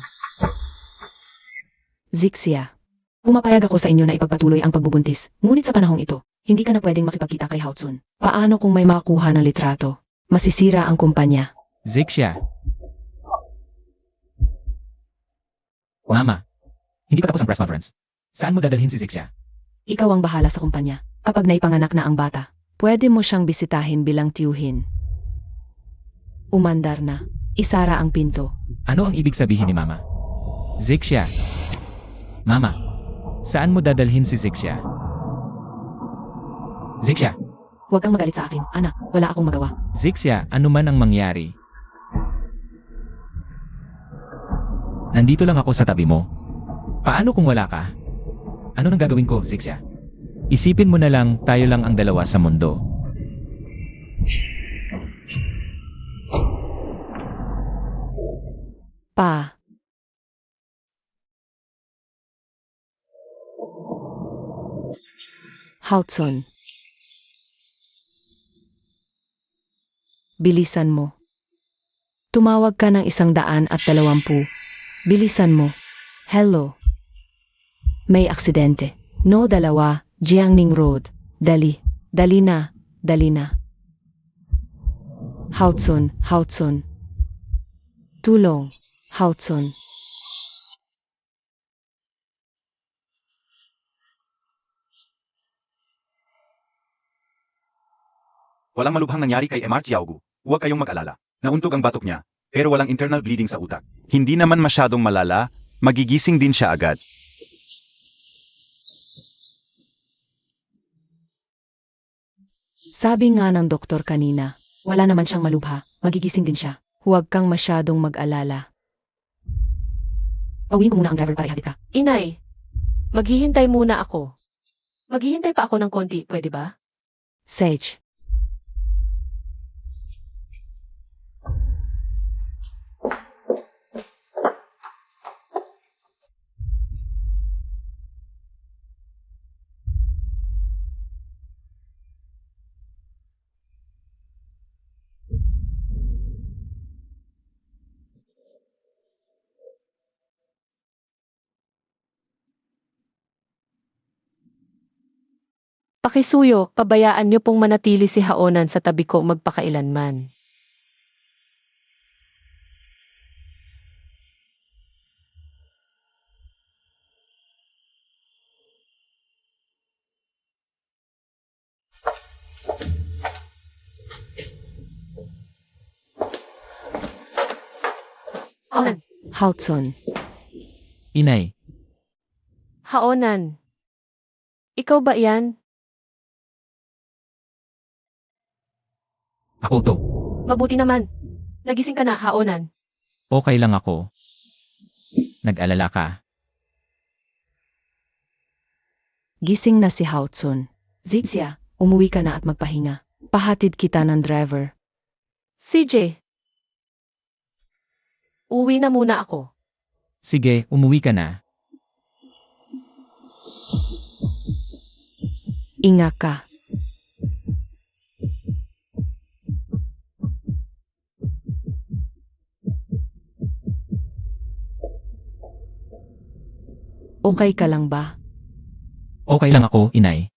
Zixia. Pumapayag ako sa inyo na ipagpatuloy ang pagbubuntis. Ngunit sa panahong ito, hindi ka na pwedeng makipagkita kay Haotsun. Paano kung may makuha ng litrato? Masisira ang kumpanya. Zixia. Mama, hindi pa tapos ang press conference. Saan mo dadalhin si Zixia? Ikaw ang bahala sa kumpanya. Kapag naipanganak na ang bata, pwede mo siyang bisitahin bilang tiyuhin. Umandar na. Isara ang pinto. Ano ang ibig sabihin ni Mama? Zixia. Mama, saan mo dadalhin si Zixia? Zixia. Huwag kang magalit sa akin, anak. Wala akong magawa. Zixia, ano man ang mangyari. Nandito lang ako sa tabi mo. Paano kung wala ka? Ano nang gagawin ko, Zixia? Isipin mo na lang, tayo lang ang dalawa sa mundo. Pa. Haotsun. Bilisan mo. Tumawag ka ng 120. Bilisan mo. Hello. May aksidente. No 2, Jiangning Road. Dali. Dali na. Dali na. Haotsun. Haotsun. Tulong. Haotsun. Walang malubhang nangyari kay Emar Xiaogu. Huwag kayong mag-alala. Nauntog ang batok niya, pero walang internal bleeding sa utak. Hindi naman masyadong malala, magigising din siya agad. Sabi nga ng doktor kanina, wala naman siyang malubha, magigising din siya. Huwag kang masyadong mag-alala. Pawin ko muna ang driver para ihatid ka. Inay, maghihintay muna ako. Maghihintay pa ako ng konti, pwede ba? Sage. Pakisuyo, pabayaan niyo pong manatili si Haonan sa tabi ko magpakailanman. Haonan, Haotsun. Inay, Haonan. Ikaw ba yan? ako to. Mabuti naman. Nagising ka na, Haonan. Okay lang ako. Nag-alala ka. Gising na si Haotsun. Zixia, umuwi ka na at magpahinga. Pahatid kita ng driver. CJ. Uwi na muna ako. Sige, umuwi ka na. Ingat ka. Okay ka lang ba? Okay lang ako, inay.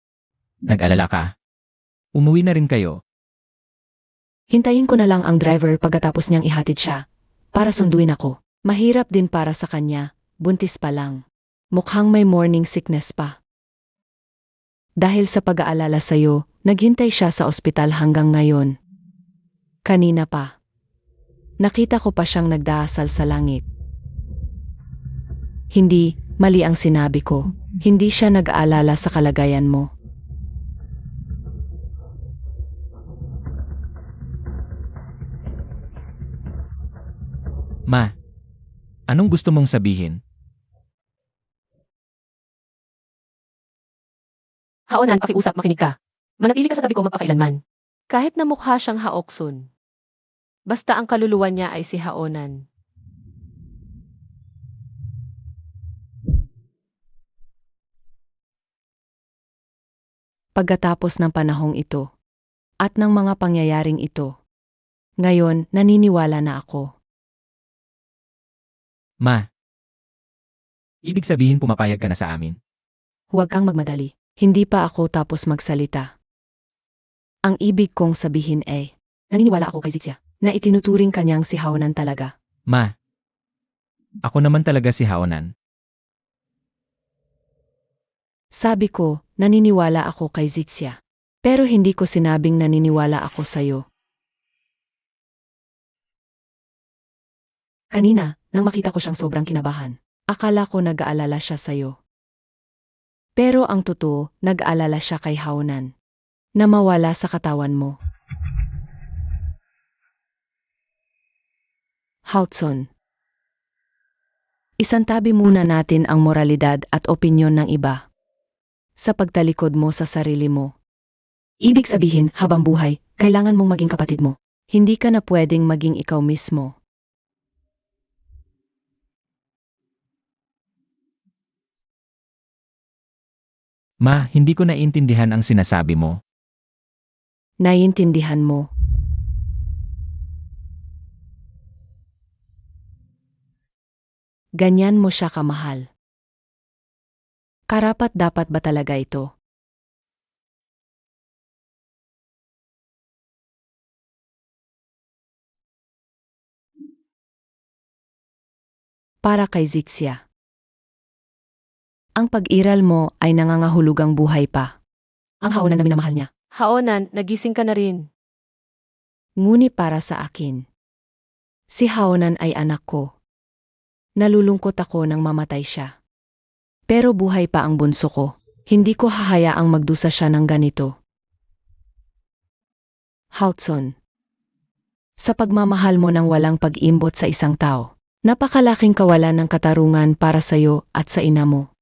Nag-alala ka. Umuwi na rin kayo. Hintayin ko na lang ang driver pagkatapos niyang ihatid siya. Para sunduin ako. Mahirap din para sa kanya. Buntis pa lang. Mukhang may morning sickness pa. Dahil sa pag-aalala sa'yo, naghintay siya sa ospital hanggang ngayon. Kanina pa. Nakita ko pa siyang nagdasal sa langit. Hindi, mali ang sinabi ko. Hindi siya nag-aalala sa kalagayan mo. Ma, anong gusto mong sabihin? Haonan, pakiusap, makinig ka. Manatili ka sa tabi ko magpakailanman. Kahit na mukha siyang Haoksun. Basta ang kaluluwa niya ay si Haonan. Pagkatapos ng panahong ito, at ng mga pangyayaring ito, ngayon naniniwala na ako. Ma, ibig sabihin pumapayag ka na sa amin. Huwag kang magmadali. Hindi pa ako tapos magsalita. Ang ibig kong sabihin ay, naniniwala ako kay Zixia, na itinuturing kanyang si Haonan talaga. Ma, ako naman talaga si Haonan. Sabi ko, naniniwala ako kay Zixia. Pero hindi ko sinabing naniniwala ako sa'yo. Kanina, nang makita ko siyang sobrang kinabahan, akala ko nag-aalala siya sa'yo. Pero ang totoo, nag-aalala siya kay Haonan, na mawala sa katawan mo. Haotson. Isantabi muna natin ang moralidad at opinyon ng iba. Sa pagtalikod mo sa sarili mo. Ibig sabihin, habang buhay, kailangan mong maging kapatid mo. Hindi ka na pwedeng maging ikaw mismo. Ma, hindi ko naiintindihan ang sinasabi mo. Naiintindihan mo. Ganyan mo siya kamahal. Karapat-dapat ba talaga ito? Para kay Zixia. Ang pag-iral mo ay nangangahulugang buhay pa. Ang Haonan na minamahal niya. Haonan, nagising ka na rin. Ngunit para sa akin. Si Haonan ay anak ko. Nalulungkot ako nang mamatay siya. Pero buhay pa ang bunso ko. Hindi ko hahayaang magdusa siya ng ganito. Haotson. Sa pagmamahal mo ng walang pag-imbot sa isang tao, napakalaking kawalan ng katarungan para sa'yo at sa ina mo.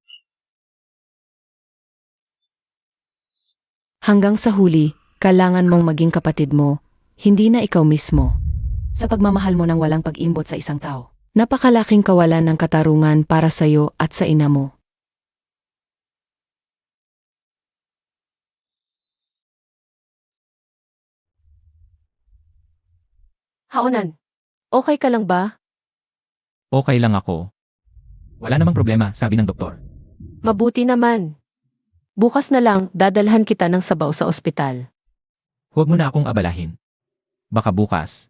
Hanggang sa huli, kailangan mong maging kapatid mo, hindi na ikaw mismo. Sa pagmamahal mo ng walang pag-imbot sa isang tao, napakalaking kawalan ng katarungan para sa'yo at sa ina mo. Haonan, okay ka lang ba? Okay lang ako. Wala namang problema, sabi ng doktor. Mabuti naman. Bukas na lang, dadalhan kita ng sabaw sa ospital. Huwag mo na akong abalahin. Baka bukas.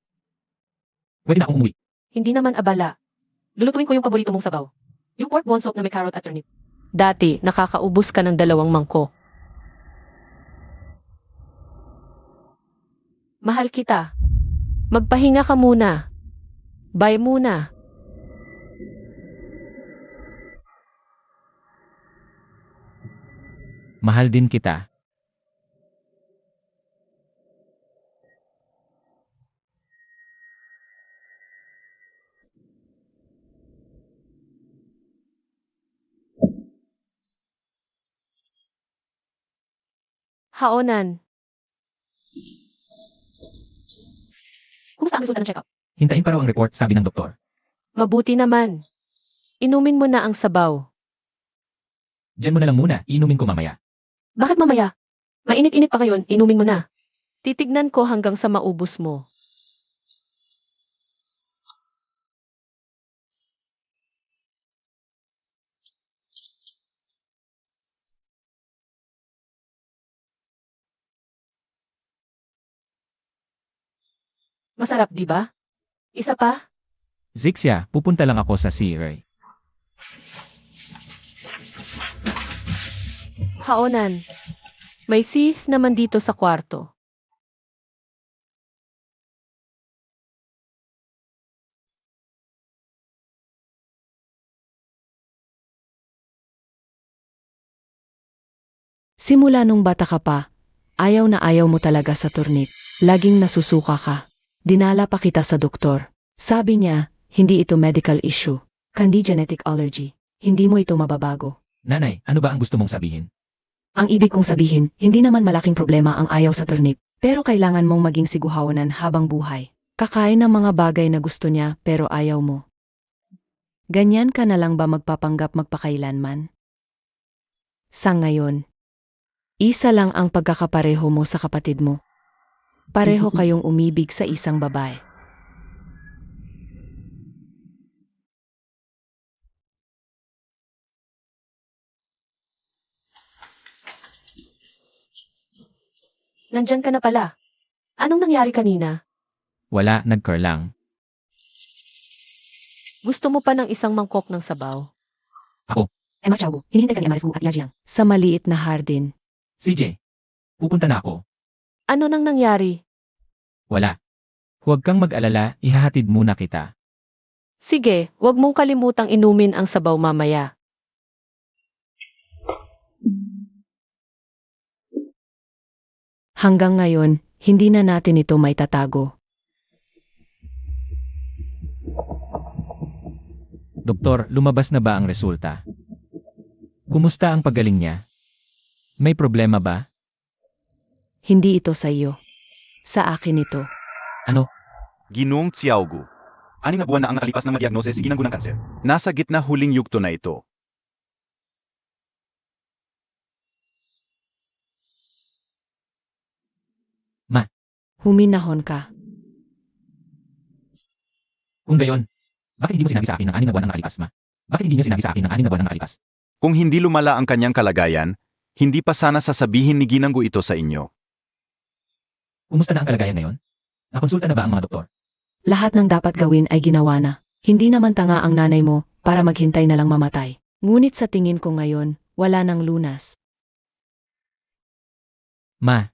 Pwede na akong umuwi. Hindi naman abala. Lulutuin ko yung paborito mong sabaw. Yung pork bone soup na may carrot at turnip. Dati, nakakaubos ka ng 2 mangkok. Mahal kita. Magpahinga ka muna. Bye muna. Mahal din kita. Haonan. Kumusta ang resulta ng check-up? Hintayin pa raw ang report, sabi ng doktor. Mabuti naman. Inumin mo na ang sabaw. Diyan mo na lang muna, iinumin ko mamaya. Bakit mamaya? Mainit-init pa ngayon, inumin mo na. Titignan ko hanggang sa maubos mo. Masarap, di ba? Isa pa? Zixia, pupunta lang ako sa CRA. Haonan. May sis naman dito sa kwarto. Simula nung bata ka pa, ayaw na ayaw mo talaga sa turnip. Laging nasusuka ka. Dinala pa kita sa doktor. Sabi niya, hindi ito medical issue. Kundi genetic allergy. Hindi mo ito mababago. Nanay, ano ba ang gusto mong sabihin? Ang ibig kong sabihin, hindi naman malaking problema ang ayaw sa turnip. Pero kailangan mong maging siguhawanan habang buhay. Kakain ng mga bagay na gusto niya pero ayaw mo. Ganyan ka na lang ba magpapanggap magpakailanman? Sa ngayon, Isa lang ang pagkakapareho mo sa kapatid mo. Pareho kayong umibig sa isang babae. Nandyan ka na pala. Anong nangyari kanina? Wala, nag-car lang. Gusto mo pa ng isang mangkok ng sabaw? Emma Chau, hinihintay ka ni Amaris Gu at Yajiang. Sa maliit na hardin. CJ, pupunta na ako. Ano nang nangyari? Wala. Huwag kang mag-alala, ihahatid muna kita. Sige, wag mong kalimutang inumin ang sabaw mamaya. Hanggang ngayon, hindi na natin ito may tatago. Doktor, lumabas na ba ang resulta? Kumusta ang paggaling niya? May problema ba? Hindi ito sa iyo. Sa akin ito. Ginoong Xiaogu. 6 na buwan na ang nakalipas ng madiagnose si Ginanggu ng kanser. Nasa gitna huling yugto na ito. Huminahon ka. Kung gayon, bakit hindi mo sinabi sa akin ng 6 na buwan ang nakalipas, ma? Bakit hindi niyo sinabi sa akin ng 6 na buwan ang nakalipas? Kung hindi lumala ang kanyang kalagayan, hindi pa sana sasabihin ni Ginanggu ito sa inyo. Kumusta na ang kalagayan ngayon? Nakonsulta na ba ang mga doktor? Lahat ng dapat gawin ay ginawa na. Hindi naman tanga ang nanay mo para maghintay na lang mamatay. Ngunit sa tingin ko ngayon, wala nang lunas. Ma,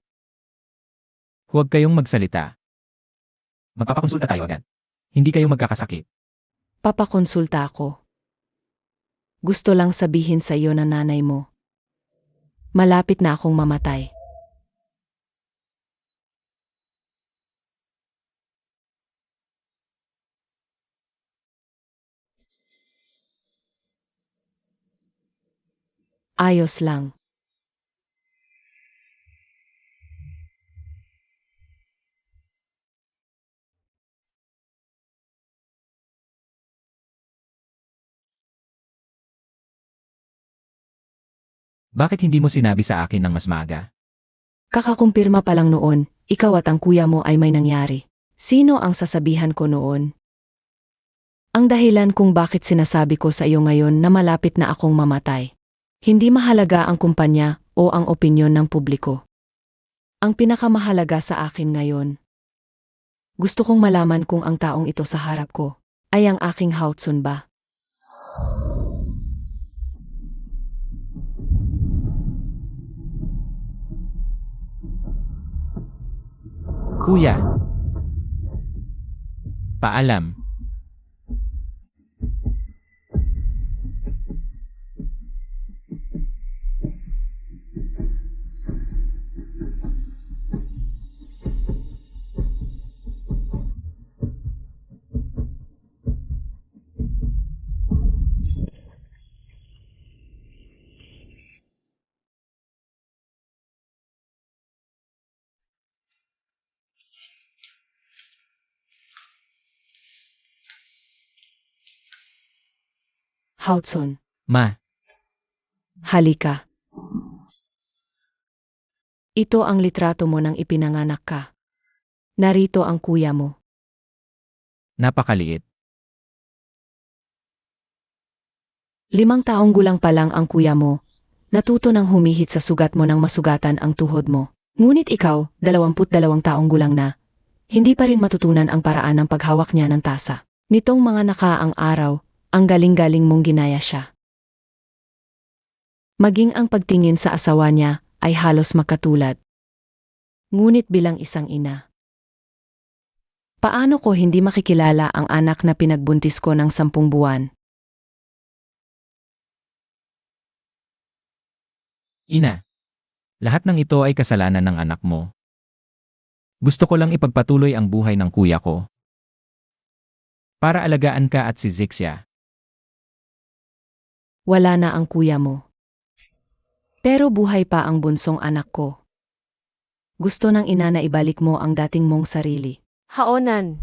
huwag kayong magsalita. Magpapakonsulta tayo agad. Hindi kayo magkakasakit. Papakonsulta ako. Gusto lang sabihin sa iyo na nanay mo. Malapit na akong mamatay. Ayos lang. Bakit hindi mo sinabi sa akin ng mas maaga? Kakakumpirma pa lang noon, ikaw at ang kuya mo ay may nangyari. Sino ang sasabihan ko noon? Ang dahilan kung bakit sinasabi ko sa iyo ngayon na malapit na akong mamatay. Hindi mahalaga ang kumpanya o ang opinyon ng publiko. Ang pinakamahalaga sa akin ngayon. Gusto kong malaman kung ang taong ito sa harap ko ay ang aking Haotsun ba. Kuya! Paalam. Haotsun, Ma, halika. Ito ang litrato mo nang ipinanganak ka. Narito ang kuya mo. napakaliit. 5 taong gulang pa lang ang kuya mo. Natuto nang humihit sa sugat mo nang masugatan ang tuhod mo. Ngunit ikaw, 22 taong gulang na, hindi pa rin matutunan ang paraan ng paghawak niya ng tasa. Nitong mga nakaang araw, ang galing-galing mong ginaya siya. Maging ang pagtingin sa asawa niya ay halos magkatulad. Ngunit bilang isang ina, paano ko hindi makikilala ang anak na pinagbuntis ko ng 10 buwan? Ina, lahat ng ito ay kasalanan ng anak mo. Gusto ko lang ipagpatuloy ang buhay ng kuya ko. Para alagaan ka at si Zixia. Wala na ang kuya mo. Pero buhay pa ang bunsong anak ko. Gusto ng ina na ibalik mo ang dating mong sarili. Haonan.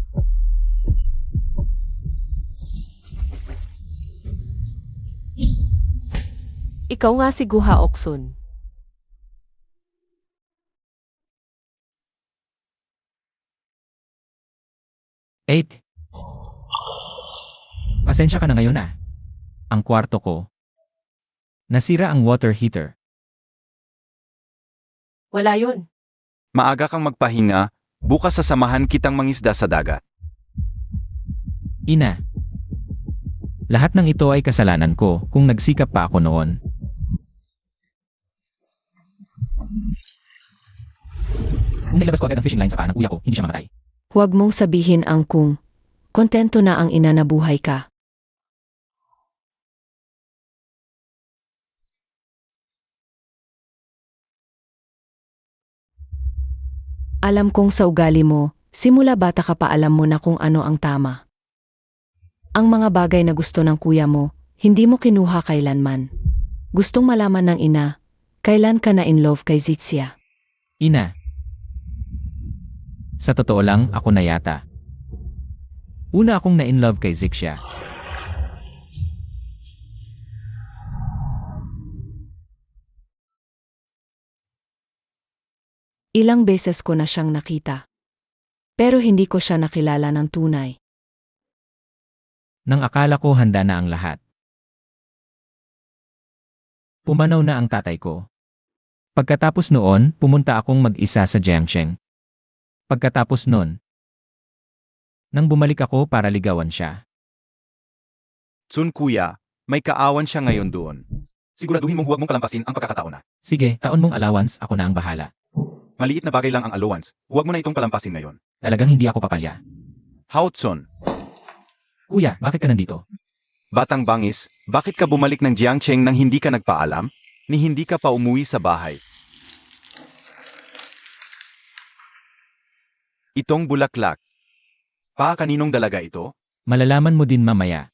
Ikaw nga si Guha Oksun. 8. Pasensya ka na ngayon ah. Ang kwarto ko. Nasira ang water heater. Wala yun. Maaga kang magpahinga, bukas sasamahan kitang mangisda sa dagat. Ina. Lahat ng ito ay kasalanan ko kung nagsikap pa ako noon. Kung nailabas ko agad ang fishing line sa paa ng kuya ko, hindi siya mamatay. Huwag mong sabihin ang kung kontento na ang ina na buhay ka. Alam kong sa ugali mo, simula bata ka pa alam mo na kung ano ang tama. Ang mga bagay na gusto ng kuya mo, hindi mo kinuha kailanman. Gustong malaman ng ina, kailan ka na in love kay Zitzia. Ina. Sa totoo lang, ako na yata. Una akong na-inlove kay Zixia. Ilang beses ko na siyang nakita. Pero hindi ko siya nakilala ng tunay. Nang akala ko handa na ang lahat. Pumanaw na ang tatay ko. Pagkatapos noon, pumunta akong mag-isa sa Jiangcheng. Pagkatapos noon, nang bumalik ako para ligawan siya. Tsun kuya, may kaawan siya ngayon doon. Siguraduhin mong huwag mong palampasin ang pagkakataon na. Sige, taon mong allowance, ako na ang bahala. Maliit na bagay lang ang allowance, huwag mo na itong palampasin ngayon. Talagang hindi ako papalya. Hao Tsun, Kuya, bakit ka nandito? batang bangis, bakit ka bumalik ng Jiangcheng nang hindi ka nagpaalam? Ni hindi ka pa umuwi sa bahay. Itong bulaklak. Kaninong dalaga ito? Malalaman mo din mamaya.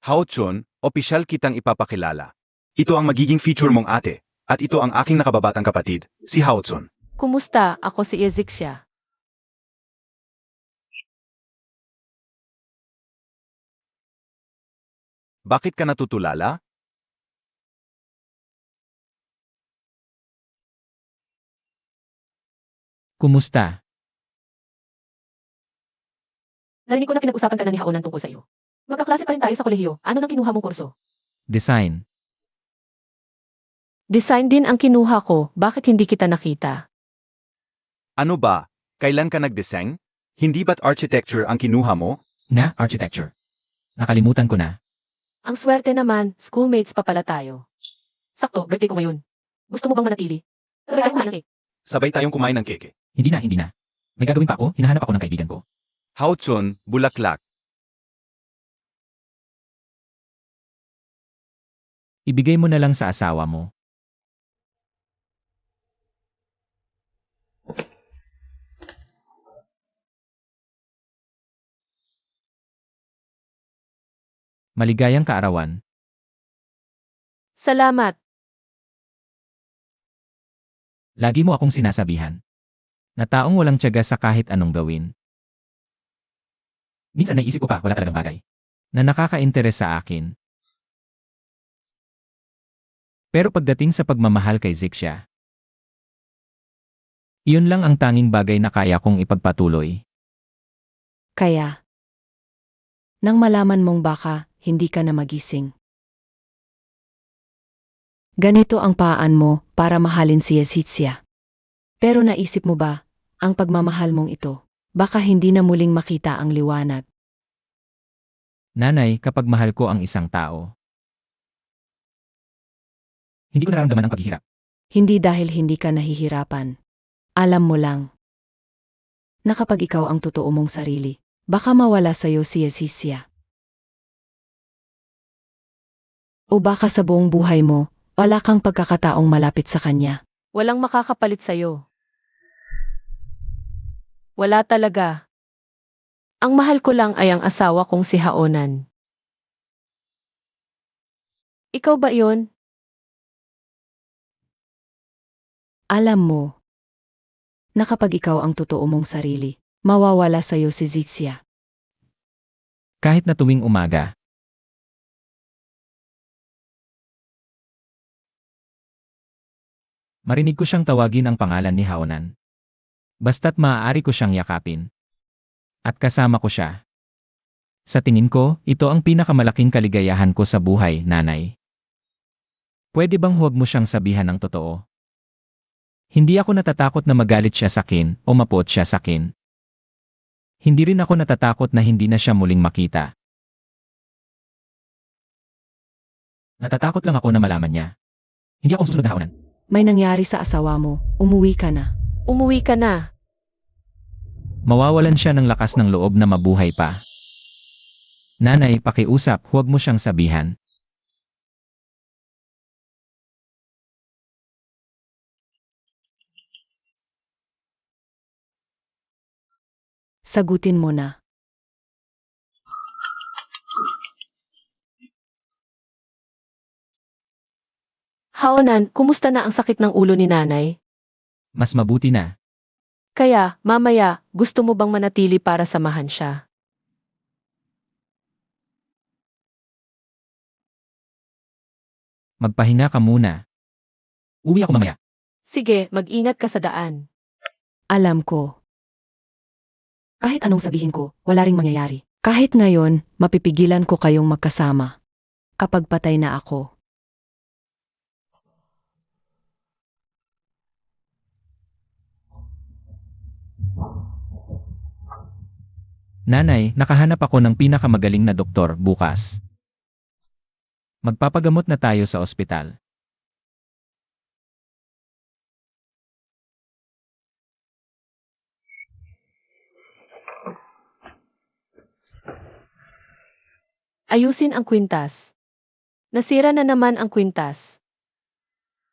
Hao Chun, opisyal kitang ipapakilala. Ito ang magiging feature mong ate, at ito ang aking nakababatang kapatid, si Hao Chun. Kumusta? Ako si Ezixia. Bakit ka natutulala? Kumusta? Narinig ko na pinag-usapan ka na ni Haonan tungkol sa iyo. Magkaklase pa rin tayo sa kolehiyo. Ano nang kinuha mong kurso? Design. Design din ang kinuha ko. Bakit hindi kita nakita? Ano ba? Kailan ka nag-design? Hindi ba't architecture ang kinuha mo? Na architecture. Nakalimutan ko na. Ang swerte naman, schoolmates pa pala tayo. Sakto, birthday ko ngayon. Gusto mo bang manatili? Sabay tayo kumain ng cake. Sabay tayong kumain ng keke. Hindi na. May gagawin pa ako, hinahanap ako ng kaibigan ko. Hao Chun, bulaklak. Ibigay mo na lang sa asawa mo. Maligayang kaarawan. Salamat. Lagi mo akong sinasabihan. Na taong walang tiyaga sa kahit anong gawin. Minsan naisip ko pa, wala talagang bagay. Na nakaka-interes sa akin. Pero pagdating sa pagmamahal kay Zixia, iyon lang ang tanging bagay na kaya kong ipagpatuloy. Kaya, nang malaman mong baka, hindi ka na magising. Ganito ang paan mo para mahalin si Zitzia. Pero naisip mo ba, ang pagmamahal mong ito, baka hindi na muling makita ang liwanag. Nanay, kapag mahal ko ang isang tao, hindi ko nararamdaman ang paghihirap. Hindi dahil hindi ka nahihirapan. Alam mo lang, na kapag ikaw ang totoo mong sarili, baka mawala sa'yo si Zitzia. O baka sa buong buhay mo, wala kang pagkakataong malapit sa kanya. Walang makakapalit sa'yo. Wala talaga. Ang mahal ko lang ay ang asawa kong si Haonan. Ikaw ba yon? Alam mo, na kapag ikaw ang totoo mong sarili, mawawala sa'yo si Zitzia. Kahit na tuwing umaga, Marinig ko siyang tawagin ang pangalan ni Haonan. Basta't maaari ko siyang yakapin. At kasama ko siya. Sa tingin ko, ito ang pinakamalaking kaligayahan ko sa buhay, nanay. Pwede bang huwag mo siyang sabihan ng totoo? Hindi ako natatakot na magalit siya sa akin o mapuot siya sa akin. Hindi rin ako natatakot na hindi na siya muling makita. Natatakot lang ako na malaman niya. Hindi ako susunod na Haonan. May nangyari sa asawa mo, umuwi ka na. Umuwi ka na. Mawawalan siya ng lakas ng loob na mabuhay pa. Nanay, pakiusap, huwag mo siyang sabihan. Sagutin mo na. Haonan, kumusta na ang sakit ng ulo ni nanay? Mas mabuti na. Kaya, mamaya, gusto mo bang manatili para samahan siya? Magpahinga ka muna. Uwi ako mamaya. Sige, mag-ingat ka sa daan. Alam ko. Kahit anong sabihin ko, wala ring mangyayari. Kahit ngayon, mapipigilan ko kayong magkasama. Kapag patay na ako. Nanay, nakahanap ako ng pinakamagaling na doktor bukas. Magpapagamot na tayo sa ospital. Ayusin ang kwintas. Nasira na naman ang kwintas.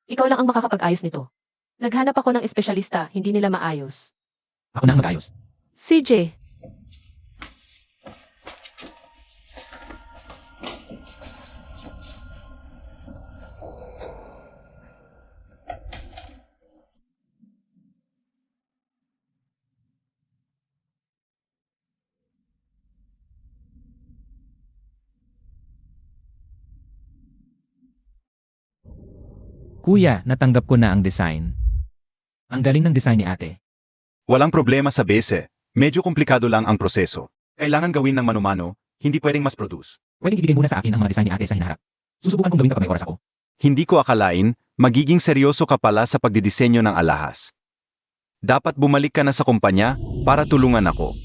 Ikaw lang ang makakapag-ayos nito. Naghanap ako ng espesyalista, hindi nila maayos. Ako na ang mag-ayos. CJ, Kuya, natanggap ko na ang design. Ang galing ng design ni ate. Walang problema sa base. Medyo komplikado lang ang proseso. Kailangan gawin ng mano-mano, hindi pwedeng mas produce. Pwedeng ibigay muna sa akin ang mga design ni ate sa hinaharap. Susubukan kong gawin kapag may oras ako. Hindi ko akalain, magiging seryoso ka pala sa pagdidisenyo ng alahas. Dapat bumalik ka na sa kumpanya para tulungan ako.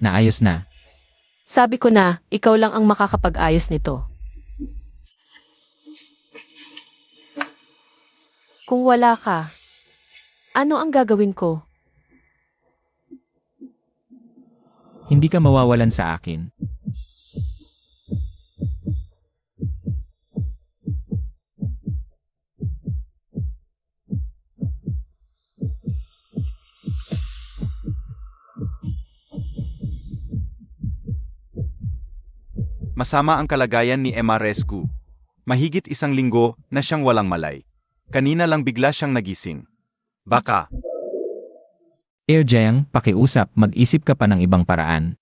Naayos na. sabi ko na, ikaw lang ang makakapag-ayos nito. Kung wala ka, ano ang gagawin ko? Hindi ka mawawalan sa akin. Masama ang kalagayan ni Emarescu. Mahigit 1 linggo na siyang walang malay. Kanina lang bigla siyang nagising. Baka, Air Jiang, pakiusap, mag-isip ka pa ng ibang paraan.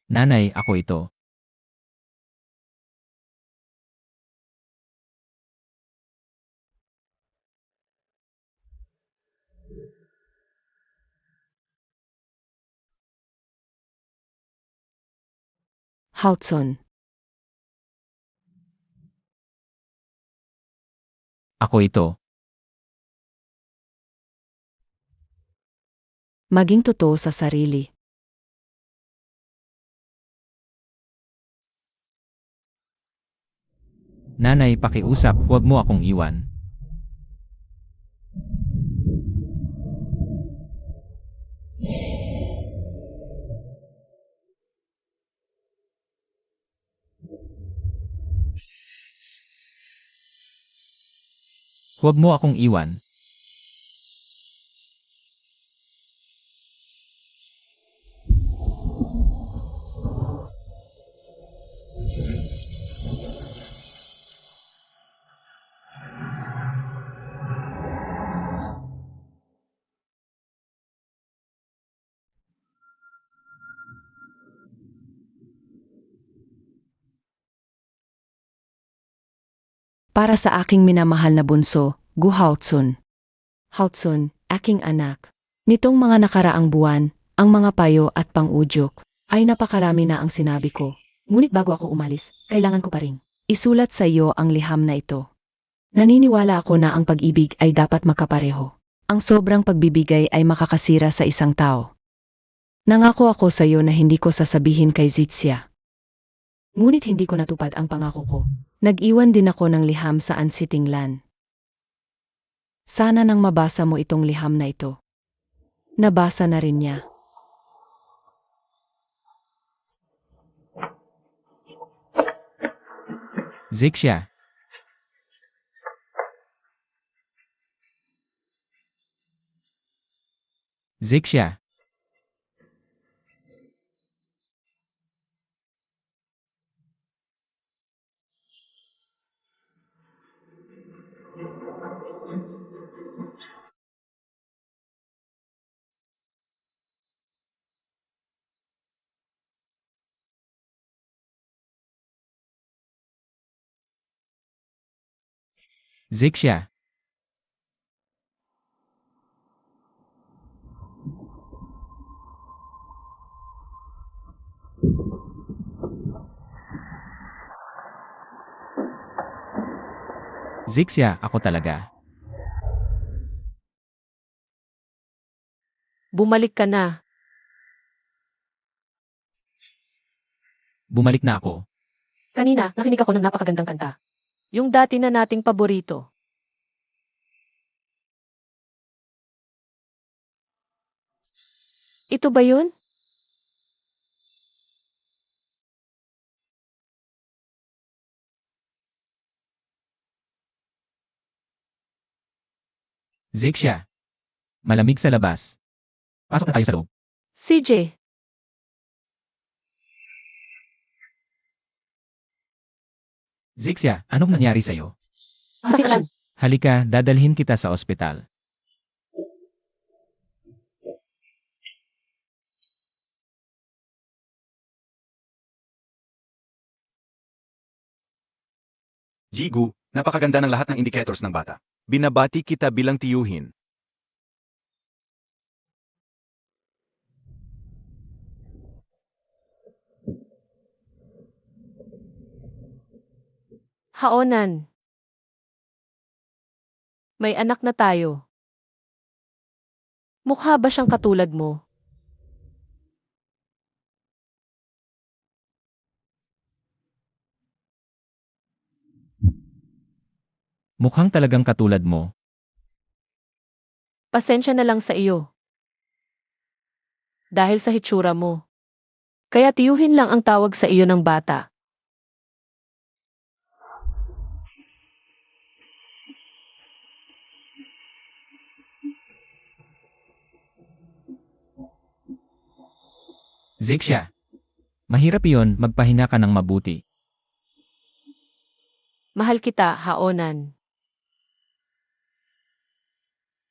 Nanay, ako ito. Hudson. Ako ito. Maging totoo sa sarili. Nanay, pakiusap, huwag mo akong iwan. Huwag mo akong iwan. Para sa aking minamahal na bunso, Gu Haotsun. Haotsun, aking anak. Nitong mga nakaraang buwan, ang mga payo at pang-udyok ay napakarami na ang sinabi ko. Ngunit bago ako umalis, kailangan ko pa rin isulat sa iyo ang liham na ito. Naniniwala ako na ang pag-ibig ay dapat makapareho. Ang sobrang pagbibigay ay makakasira sa isang tao. Nangako ako sa iyo na hindi ko sasabihin kay Zitsia. Ngunit hindi ko natupad ang pangako ko. Nag-iwan din ako ng liham sa Ansitinglan. Sana nang mabasa mo itong liham na ito. Nabasa na rin niya. Zixia. Zixia. Zixia. Zixia, ako talaga. Bumalik ka na. Bumalik na ako. Kanina, nakinig ako ng napakagandang kanta. Yung dati na nating paborito. Ito ba yun? Zixia. Malamig sa labas. Pasok na tayo sa loob. CJ, Zixia, anong nangyari sa'yo? saan? Halika, dadalhin kita sa ospital. Jigu, napakaganda ng lahat ng indicators ng bata. Binabati kita bilang tiyuhin. Haonan. May anak na tayo. Mukha ba siyang katulad mo? Mukhang talagang katulad mo. Pasensya na lang sa iyo. Dahil sa hitsura mo. Kaya tiyuhin lang ang tawag sa iyo ng bata. Zixia. Mahirap iyon, magpahinga ka ng mabuti. Mahal kita, Haonan.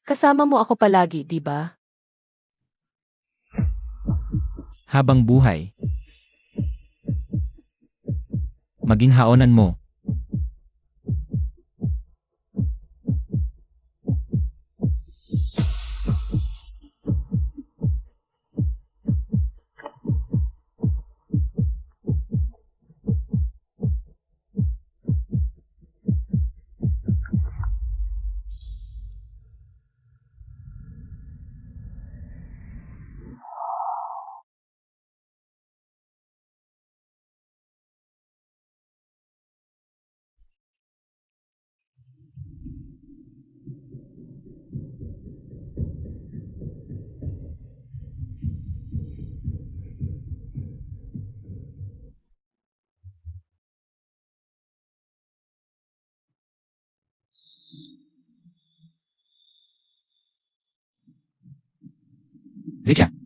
Kasama mo ako palagi, di ba? Habang buhay. Maging haonan mo. Zixia.